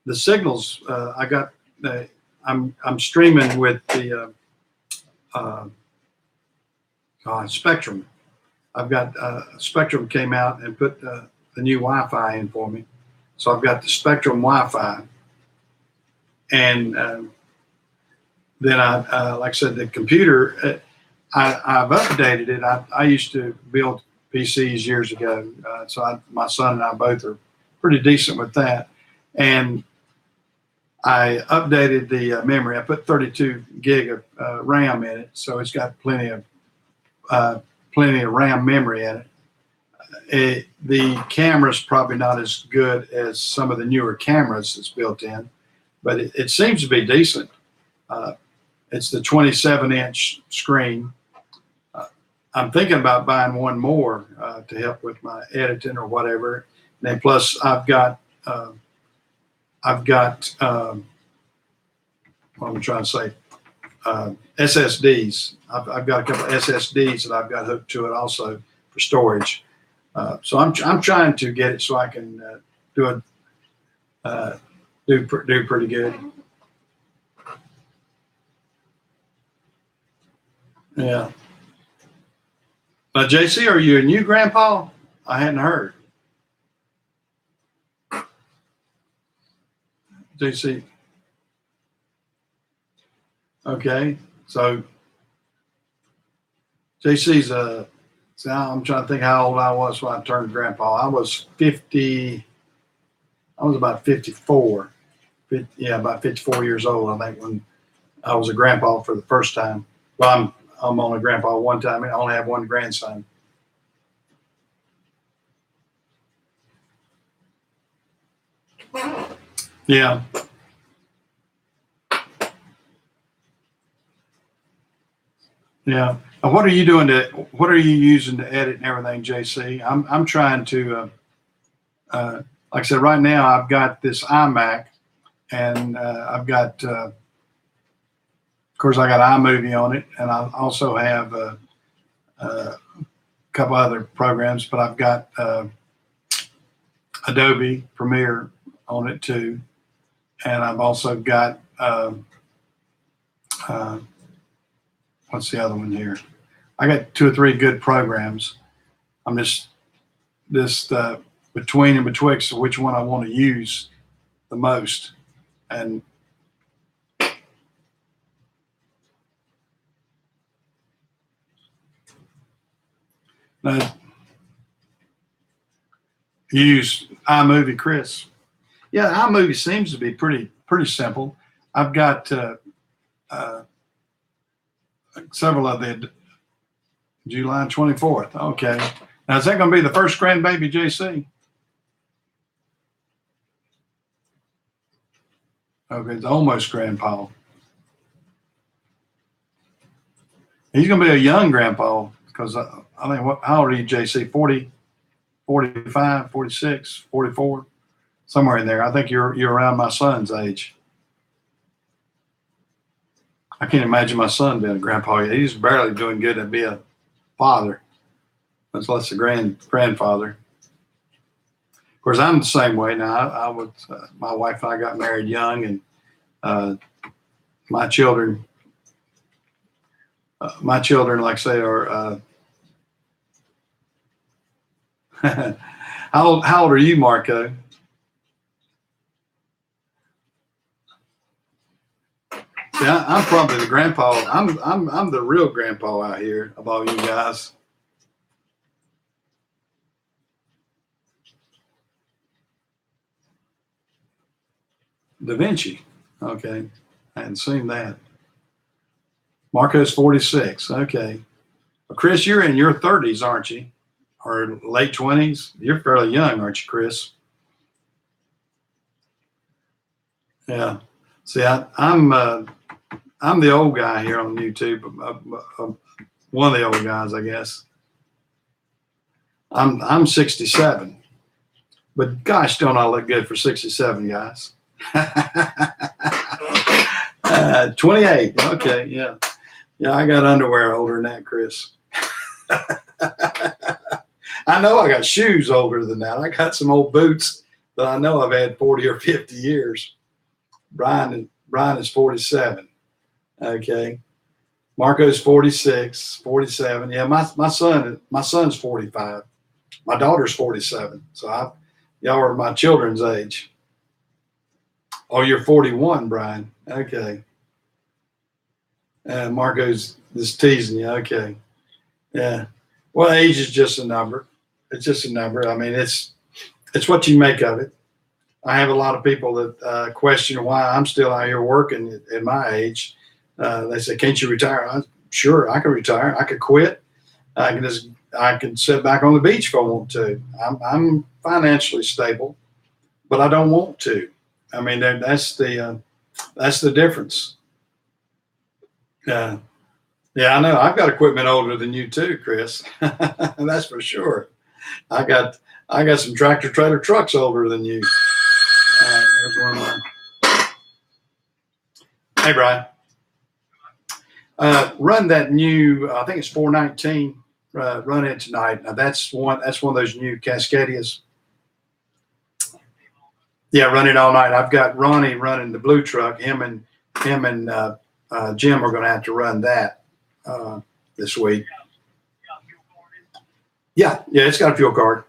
The signals I got. I'm streaming with the Spectrum. I've got Spectrum came out and put the new Wi-Fi in for me, so I've got the Spectrum Wi-Fi, and then like I said, the computer. I've updated it. I used to build PCs years ago, so my son and I both are pretty decent with that, and I updated the memory. I put 32 gig of RAM in it, so it's got plenty of RAM memory in it. The camera's probably not as good as some of the newer cameras that's built in, but it seems to be decent. It's the 27-inch screen. I'm thinking about buying one more to help with my editing or whatever. And then plus I've got what am I trying to say? SSDs. I've got a couple of SSDs that I've got hooked to it also for storage. So I'm trying to get it so I can do pretty good. Yeah. Now, JC, are you a new grandpa? I hadn't heard. JC. Okay. So JC's so I'm trying to think how old I was when I turned grandpa. I was 50. I was about 54. About 54 years old, I think, when I was a grandpa for the first time. Well, I'm only a grandpa one time. I only have one grandson. Yeah. Yeah. What are you doing what are you using to edit and everything, JC? I'm trying to, like I said, right now I've got this iMac, and I've got, of course, I got iMovie on it, and I also have a couple other programs, but I've got Adobe Premiere on it too, and I've also got what's the other one here? I got 2 or 3 good programs. I'm just between and betwixt which one I want to use the most, and now, you use iMovie, Chris. Yeah, iMovie seems to be pretty simple. I've got several of the July 24th. Okay. Now, is that going to be the first grandbaby, JC? Okay, it's almost grandpa. He's going to be a young grandpa because I think, how old are you, JC? 40, 45, 46, 44? Somewhere in there. I think you're around my son's age. I can't imagine my son being a grandpa yet. He's barely doing good to be a father, much less a grandfather. Of course, I'm the same way now. I would, my wife and I got married young, and my children, like I say, are. How old are you, Marco? Yeah, I'm probably the grandpa. I'm the real grandpa out here of all you guys. Da Vinci. Okay, I hadn't seen that. Marco's 46. Okay, well, Chris, you're in your 30s, aren't you? Or late 20s? You're fairly young, aren't you, Chris? Yeah. See, I'm the old guy here on YouTube. One of the old guys, I guess. I'm 67, but gosh, don't I look good for 67, guys? 28. Okay, yeah, yeah. I got underwear older than that, Chris. I know I got shoes older than that. I got some old boots that I know I've had 40 or 50 years. Brian is 47. Okay. Marco's 46, 47. Yeah, my son's 45. My daughter's 47. So y'all are my children's age. Oh, you're 41, Brian. Okay. Marco's just teasing you. Okay. Yeah. Well, age is just a number. It's just a number. I mean, it's what you make of it. I have a lot of people that question why I'm still out here working at my age. They say, "Can't you retire?" Sure, I can retire. I could quit. I can sit back on the beach if I want to. I'm financially stable, but I don't want to. I mean, that's the difference. Yeah, I know. I've got equipment older than you too, Chris. That's for sure. I got some tractor trailer trucks older than you. There's one of mine. Hey, Brian. Run that new. I think it's 419. Run it tonight. Now that's one of those new Cascadias. Yeah, run it all night. I've got Ronnie running the blue truck. Him and Jim are going to have to run that this week. Yeah, it's got a fuel card.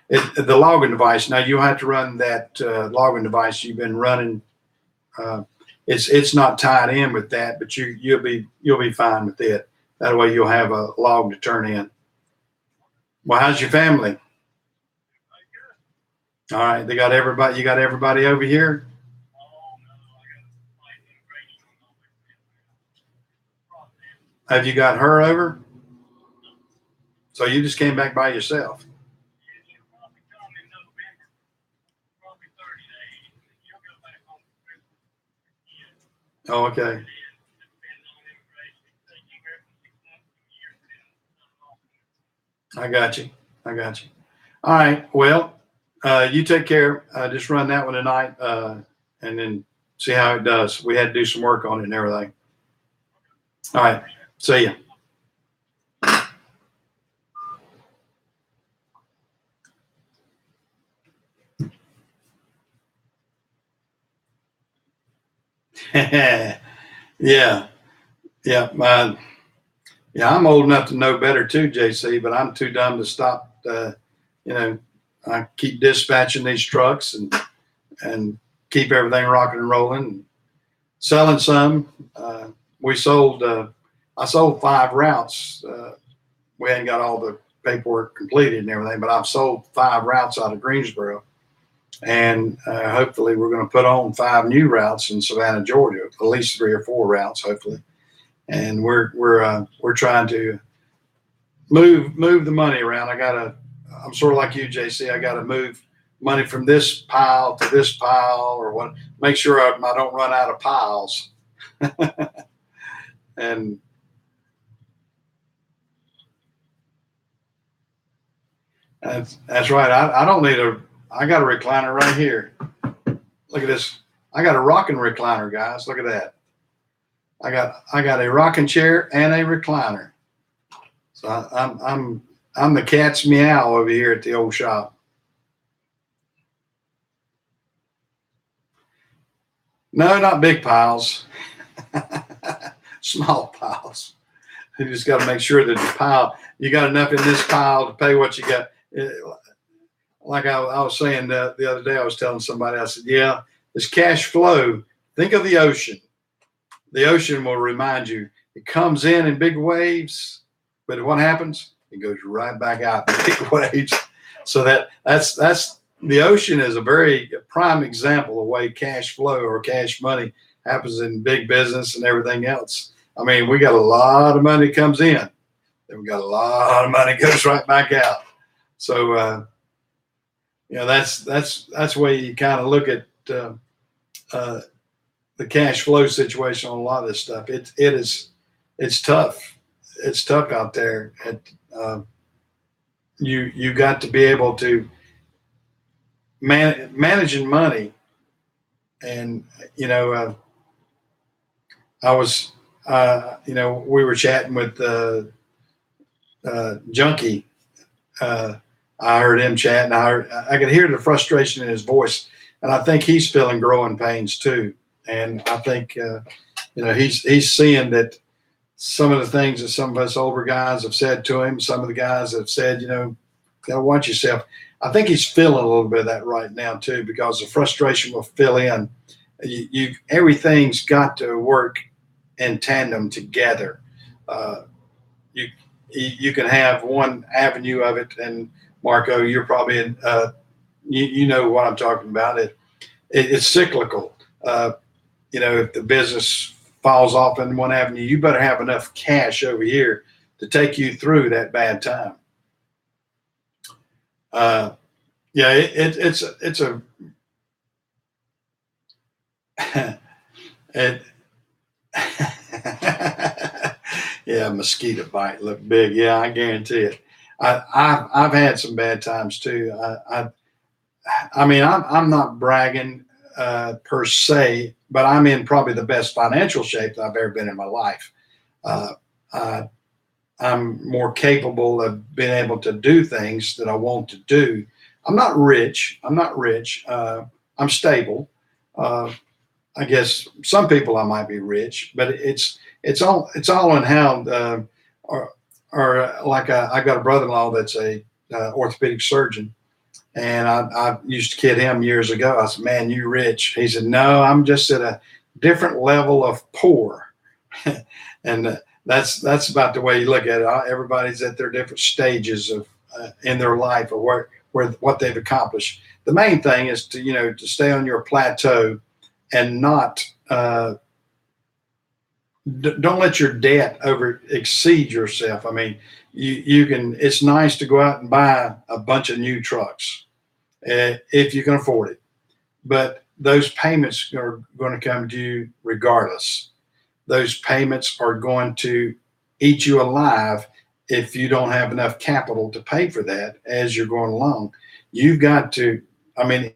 The logging device. Now you'll have to run that logging device you've been running. It's not tied in with that, but you'll be fine with it. That way you'll have a log to turn in. Well, how's your family? All right, they got everybody. You got everybody over here. Have you got her over? So you just came back by yourself. Oh, okay. I got you. All right. Well, you take care. Just run that one tonight, and then see how it does. We had to do some work on it and everything. All right. See ya. Yeah. Yeah. I'm old enough to know better too, JC, but I'm too dumb to stop. I keep dispatching these trucks and keep everything rocking and rolling. Selling some. I sold 5 routes. We hadn't got all the paperwork completed and everything, but I've sold 5 routes out of Greensboro. And hopefully we're going to put on 5 new routes in Savannah, Georgia, at least 3 or 4 routes, hopefully. And we're trying to move the money around. I'm sort of like you, JC. I got to move money from this pile to this pile, or what? Make sure I don't run out of piles. And that's right. I don't need I got a recliner right here. Look at this. I got a rocking recliner, guys. Look at that. I got a rocking chair and a recliner. So I'm the cat's meow over here at the old shop. No, not big piles. Small piles. You just got to make sure that the pile, you got enough in this pile to pay what you got. Like I was saying the other day, I was telling somebody, I said, yeah, this cash flow, think of the ocean. The ocean will remind you, it comes in big waves, but what happens? It goes right back out in big waves. So that's the ocean is a very prime example of way cash flow or cash money happens in big business and everything else. I mean, we got a lot of money comes in, then we got a lot of money goes right back out. So that's the way you kind of look at the cash flow situation on a lot of this stuff. It's tough. It's tough out there. you got to be able to managing money. And you know, I was we were chatting with Junkie. Uh, I heard him chat, and I could hear the frustration in his voice, and I think he's feeling growing pains too. And I think he's seeing that some of the things that some of us older guys have said to him, some of the guys have said, gotta watch yourself. I think he's feeling a little bit of that right now too, because the frustration will fill in. Everything's got to work in tandem together. Uh, you you can have one avenue of it, and Marco, you're probably in, you know what I'm talking about. It's cyclical. If the business falls off in one avenue, you better have enough cash over here to take you through that bad time. Yeah, it's a it, yeah, mosquito bite look big. Yeah, I guarantee it. I've had some bad times too. I mean, I'm not bragging per se, but I'm in probably the best financial shape that I've ever been in my life. Uh, I, I'm more capable of being able to do things that I want to do. I'm not rich. I'm not rich. I'm stable. Uh, I guess some people I might be rich, but it's all in how or like I got a brother-in-law that's a orthopedic surgeon, and I used to kid him years ago. I said, "Man, you rich?" He said, "No, I'm just at a different level of poor," and that's about the way you look at it. Everybody's at their different stages of in their life or where what they've accomplished. The main thing is to stay on your plateau and not don't let your debt over exceed yourself. I mean, you can. It's nice to go out and buy a bunch of new trucks if you can afford it, but those payments are going to come to you regardless. Those payments are going to eat you alive if you don't have enough capital to pay for that as you're going along. You've got to. I mean,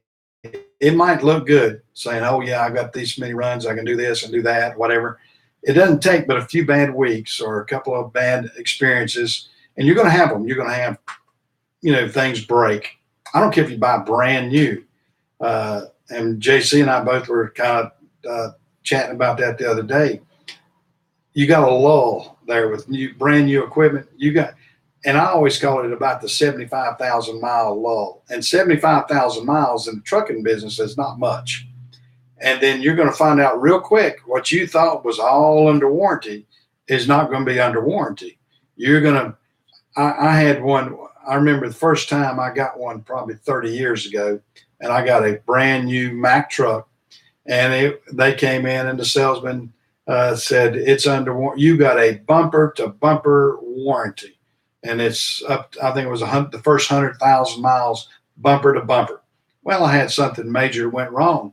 it might look good saying, "Oh yeah, I got these many runs, I can do this and do that, whatever." It doesn't take but a few bad weeks or a couple of bad experiences, and you're going to have them. You're going to have, things break. I don't care if you buy brand new. And JC and I both were kind of chatting about that the other day. You got a lull there with brand new equipment. And I always call it about the 75,000-mile lull. And 75,000 miles in the trucking business is not much. And then you're going to find out real quick what you thought was all under warranty is not going to be under warranty. You're going to, I had one, I remember the first time I got one probably 30 years ago, and I got a brand new Mack truck, and they came in and the salesman said, it's under warranty. You got a bumper to bumper warranty. And it's up, I think it was the first 100,000 miles bumper to bumper. Well, I had something major went wrong,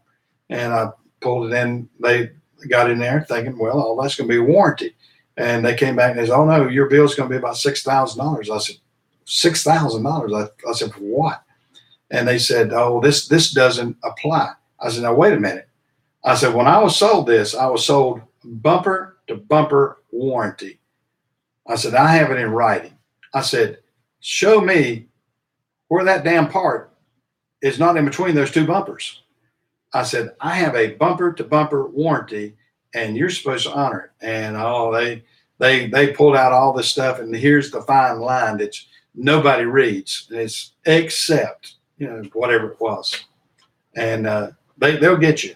and I pulled it in. They got in there thinking, well, all that's going to be warranty. And they came back and they said, oh no, your bill's going to be about $6,000. I said, $6,000? I said, for what? And they said, oh, this doesn't apply. I said, now wait a minute. I said, when I was sold this, I was sold bumper to bumper warranty. I said, I have it in writing. I said, show me where that damn part is not in between those two bumpers. I said, I have a bumper to bumper warranty and you're supposed to honor it. And they pulled out all this stuff, and here's the fine line that nobody reads. It's except, whatever it was. And they'll get you.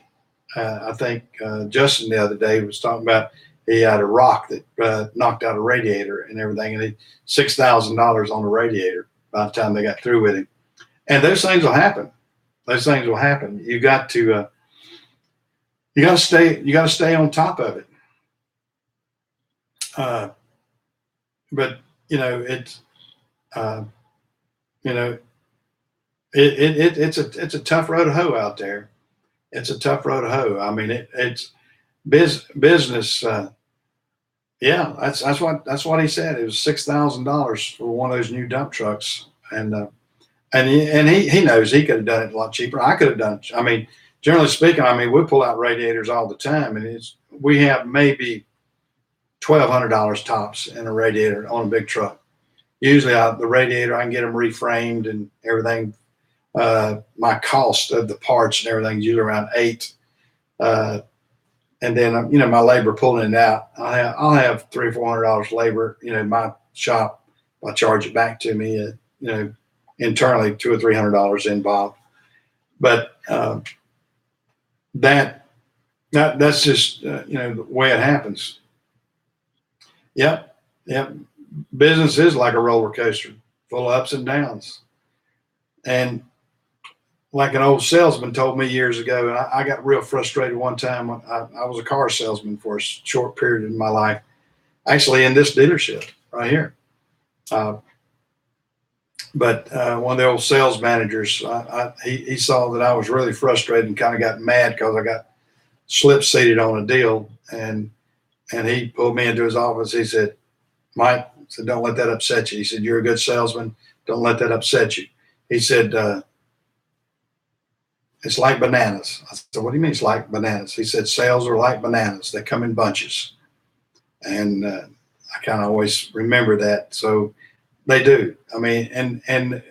I think Justin the other day was talking about he had a rock that knocked out a radiator and everything, and he $6,000 on the radiator by the time they got through with him. And those things will happen. Those things will happen. You got to stay on top of it. But it's a tough road to hoe out there. It's a tough road to hoe. I mean, it's business. Yeah, that's what he said. It was $6,000 for one of those new dump trucks And he knows he could have done it a lot cheaper. I could have done it. I mean, generally speaking, I mean, we pull out radiators all the time, and we have maybe $1,200 tops in a radiator on a big truck. Usually, the radiator, I can get them reframed and everything. My cost of the parts and everything is usually around $8. And then, my labor pulling it out, I'll have $300-400 labor. My shop, I'll charge it back to me. Internally, $200 or $300 involved. But that's just the way it happens. Yep. Business is like a roller coaster, full of ups and downs. And like an old salesman told me years ago, and I got real frustrated one time when I was a car salesman for a short period in my life, actually in this dealership right here. But one of the old sales managers, he saw that I was really frustrated and kind of got mad because I got slip seated on a deal, and he pulled me into his office. He said, "Mike," said, "don't let that upset you." He said, "You're a good salesman. Don't let that upset you." He said, "It's like bananas." I said, "What do you mean it's like bananas?" He said, "Sales are like bananas. They come in bunches." And I kind of always remember that. So they do. I mean, and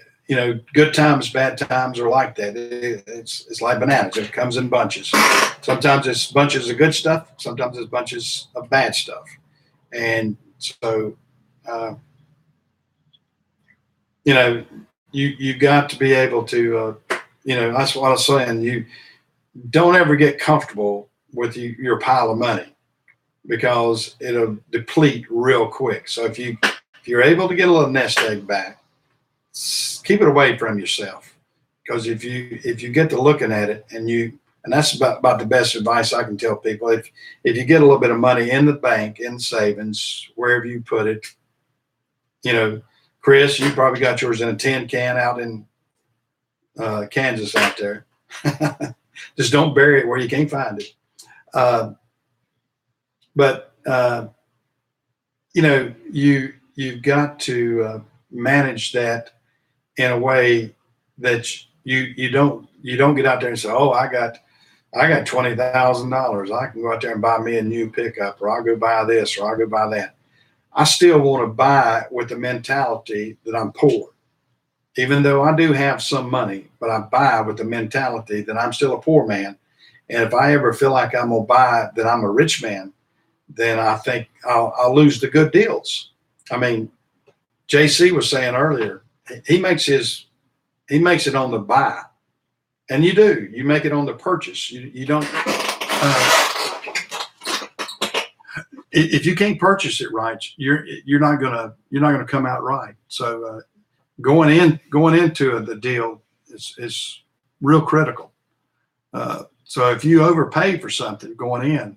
good times, bad times are like that. It's like bananas. It comes in bunches. Sometimes it's bunches of good stuff. Sometimes it's bunches of bad stuff. And so, you got to be able to, that's what I was saying. You don't ever get comfortable with your pile of money, because it'll deplete real quick. So if you're able to get a little nest egg back, keep it away from yourself. Because if you get to looking at it and that's about the best advice I can tell people. If you get a little bit of money in the bank, in savings, wherever you put it, Chris, you probably got yours in a tin can out in Kansas out there. Just don't bury it where you can't find it. But you've got to manage that in a way that you don't get out there and say, "Oh, I got $20,000. I can go out there and buy me a new pickup, or I'll go buy this, or I'll go buy that." I still want to buy with the mentality that I'm poor, even though I do have some money, but I buy with the mentality that I'm still a poor man. And if I ever feel like I'm gonna buy that I'm a rich man, then I think I'll lose the good deals. I mean, JC was saying earlier, he makes it on the buy, and you do. You make it on the purchase. You don't. If you can't purchase it right, you're not gonna come out right. So going into the deal is real critical. So if you overpay for something going in,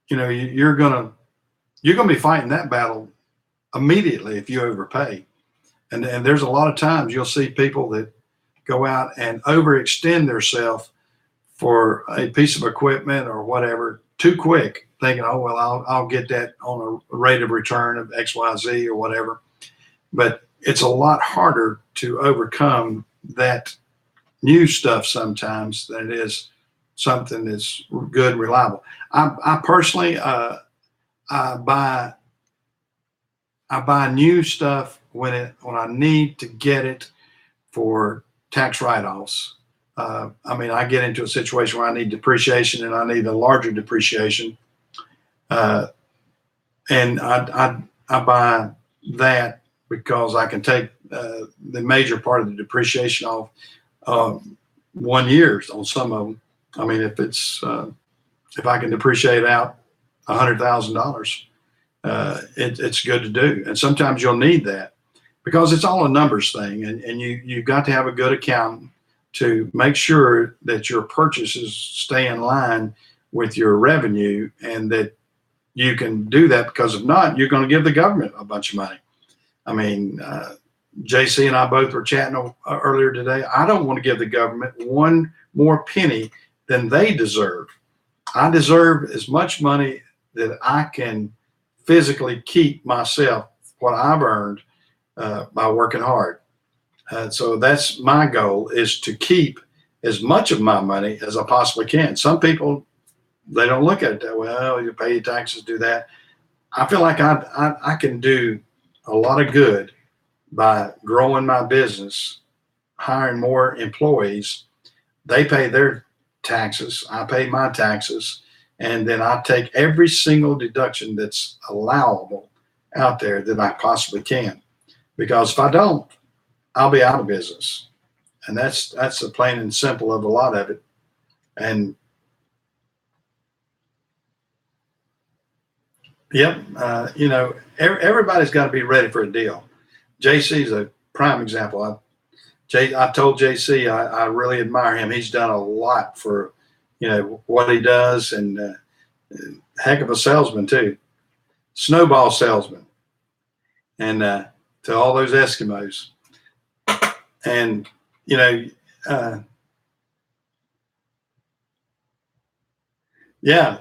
you're gonna be fighting that battle immediately if you overpay. And there's a lot of times you'll see people that go out and overextend themselves for a piece of equipment or whatever too quick, thinking, "Oh, well, I'll get that on a rate of return of XYZ or whatever." But it's a lot harder to overcome that new stuff sometimes than it is something that's good and reliable. I personally, I buy new stuff when I need to get it for tax write-offs. I get into a situation where I need depreciation and I need a larger depreciation, and I buy that because I can take the major part of the depreciation off 1 year on some of them. I mean, if I can depreciate out $100,000, it's good to do. And sometimes you'll need that because it's all a numbers thing, and you've got to have a good accountant to make sure that your purchases stay in line with your revenue, and that you can do that, because if not, you're going to give the government a bunch of money. I mean, JC and I both were chatting earlier today. I don't want to give the government one more penny than they deserve. I deserve as much money that I can physically keep myself, what I've earned, by working hard. So that's my goal, is to keep as much of my money as I possibly can. Some people, they don't look at it that way. Oh, you pay your taxes, do that. I feel like I can do a lot of good by growing my business, hiring more employees. They pay their taxes, I pay my taxes, and then I take every single deduction that's allowable out there that I possibly can. Because if I don't, I'll be out of business. And that's the plain and simple of a lot of it. And yep, everybody's got to be ready for a deal. JC is a prime example. I told JC I really admire him. He's done a lot for, what he does, and heck of a salesman too, snowball salesman, and to all those Eskimos. And uh, yeah,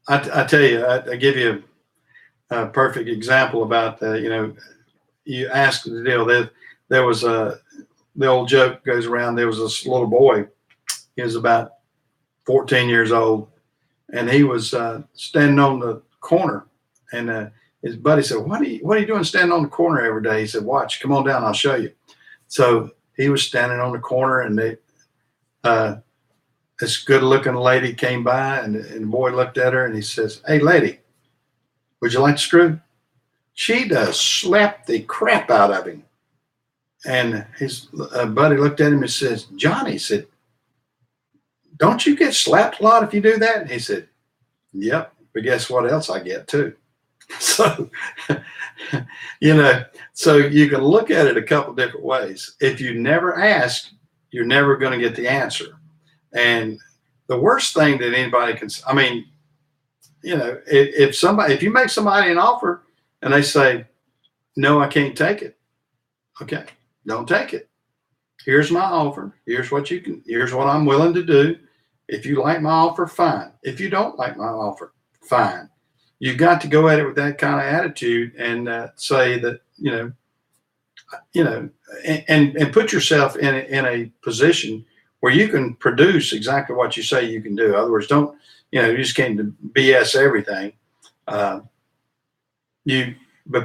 I tell you, I give you a perfect example about you asked the deal. There was the old joke goes around. There was this little boy. He was about 14 years old, and he was standing on the corner, and his buddy said, "What are you doing standing on the corner every day?" He said, "Watch, come on down, I'll show you." So he was standing on the corner, and this good-looking lady came by, and the boy looked at her, and he says, "Hey, lady, would you like to screw?" She does slapped the crap out of him. And his buddy looked at him and says, "Johnny," he said, "don't you get slapped a lot if you do that?" And he said, "Yep, but guess what else I get too?" So, so you can look at it a couple different ways. If you never ask, you're never going to get the answer. And the worst thing that anybody can, I mean, if you make somebody an offer and they say, "No, I can't take it." Okay, don't take it. Here's my offer. Here's what I'm willing to do. If you like my offer, fine. If you don't like my offer, fine. You've got to go at it with that kind of attitude, and say that, and put yourself in a position where you can produce exactly what you say you can do. In other words, don't, you just can't BS everything. But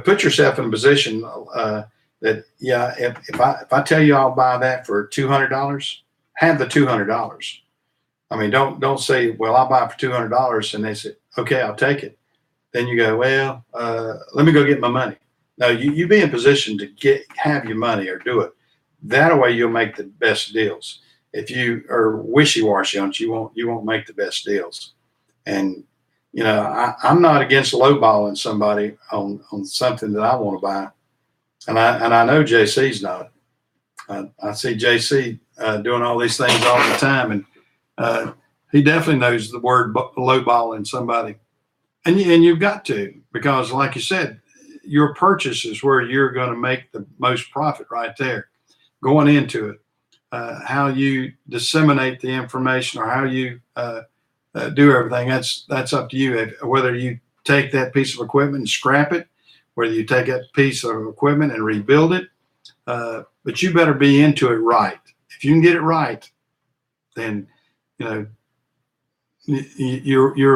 put yourself in a position that, yeah, if I tell you I'll buy that for $200, have the $200. I mean, don't say, "Well, I'll buy it for $200," and they say, "Okay, I'll take it." Then you go, "Well, let me go get my money." No, you be in position to have your money or do it. That way you'll make the best deals. If you are wishy-washy on it, you won't make the best deals. And I'm not against lowballing somebody on something that I want to buy, and I know JC's not. I see JC doing all these things all the time, and he definitely knows the word lowballing somebody. And you've got to, because like you said, your purchase is where you're going to make the most profit right there going into it. How you disseminate the information, or how you do everything, that's up to you. Whether you take that piece of equipment and scrap it, whether you take that piece of equipment and rebuild it, but you better be into it right. If you can get it right, then you're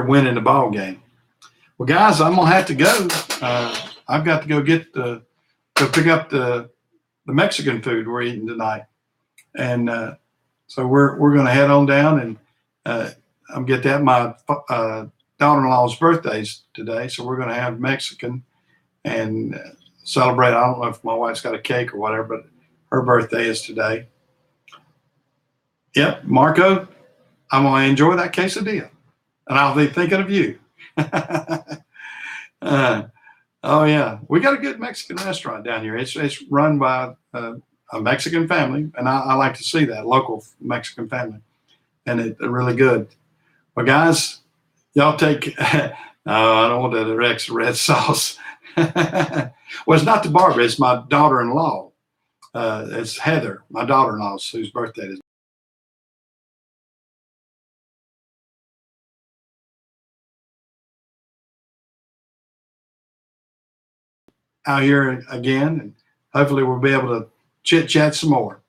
winning the ball game. Well, guys, I'm gonna have to go. I've got to go go pick up the Mexican food we're eating tonight, and so we're gonna head on down, and I'm get that. My daughter-in-law's birthday's today, so we're gonna have Mexican and celebrate. I don't know if my wife's got a cake or whatever, but her birthday is today. Yep, Marco, I'm gonna enjoy that quesadilla, and I'll be thinking of you. Oh yeah, we got a good Mexican restaurant down here. It's run by a Mexican family, and I like to see that local Mexican family, and they're really good. Well, guys, y'all take. No, I don't want the Rex red sauce. Well, it's not the Barbara. It's my daughter-in-law. It's Heather, my daughter-in-law's, whose birthday it is. Out here again, and hopefully we'll be able to chit chat some more.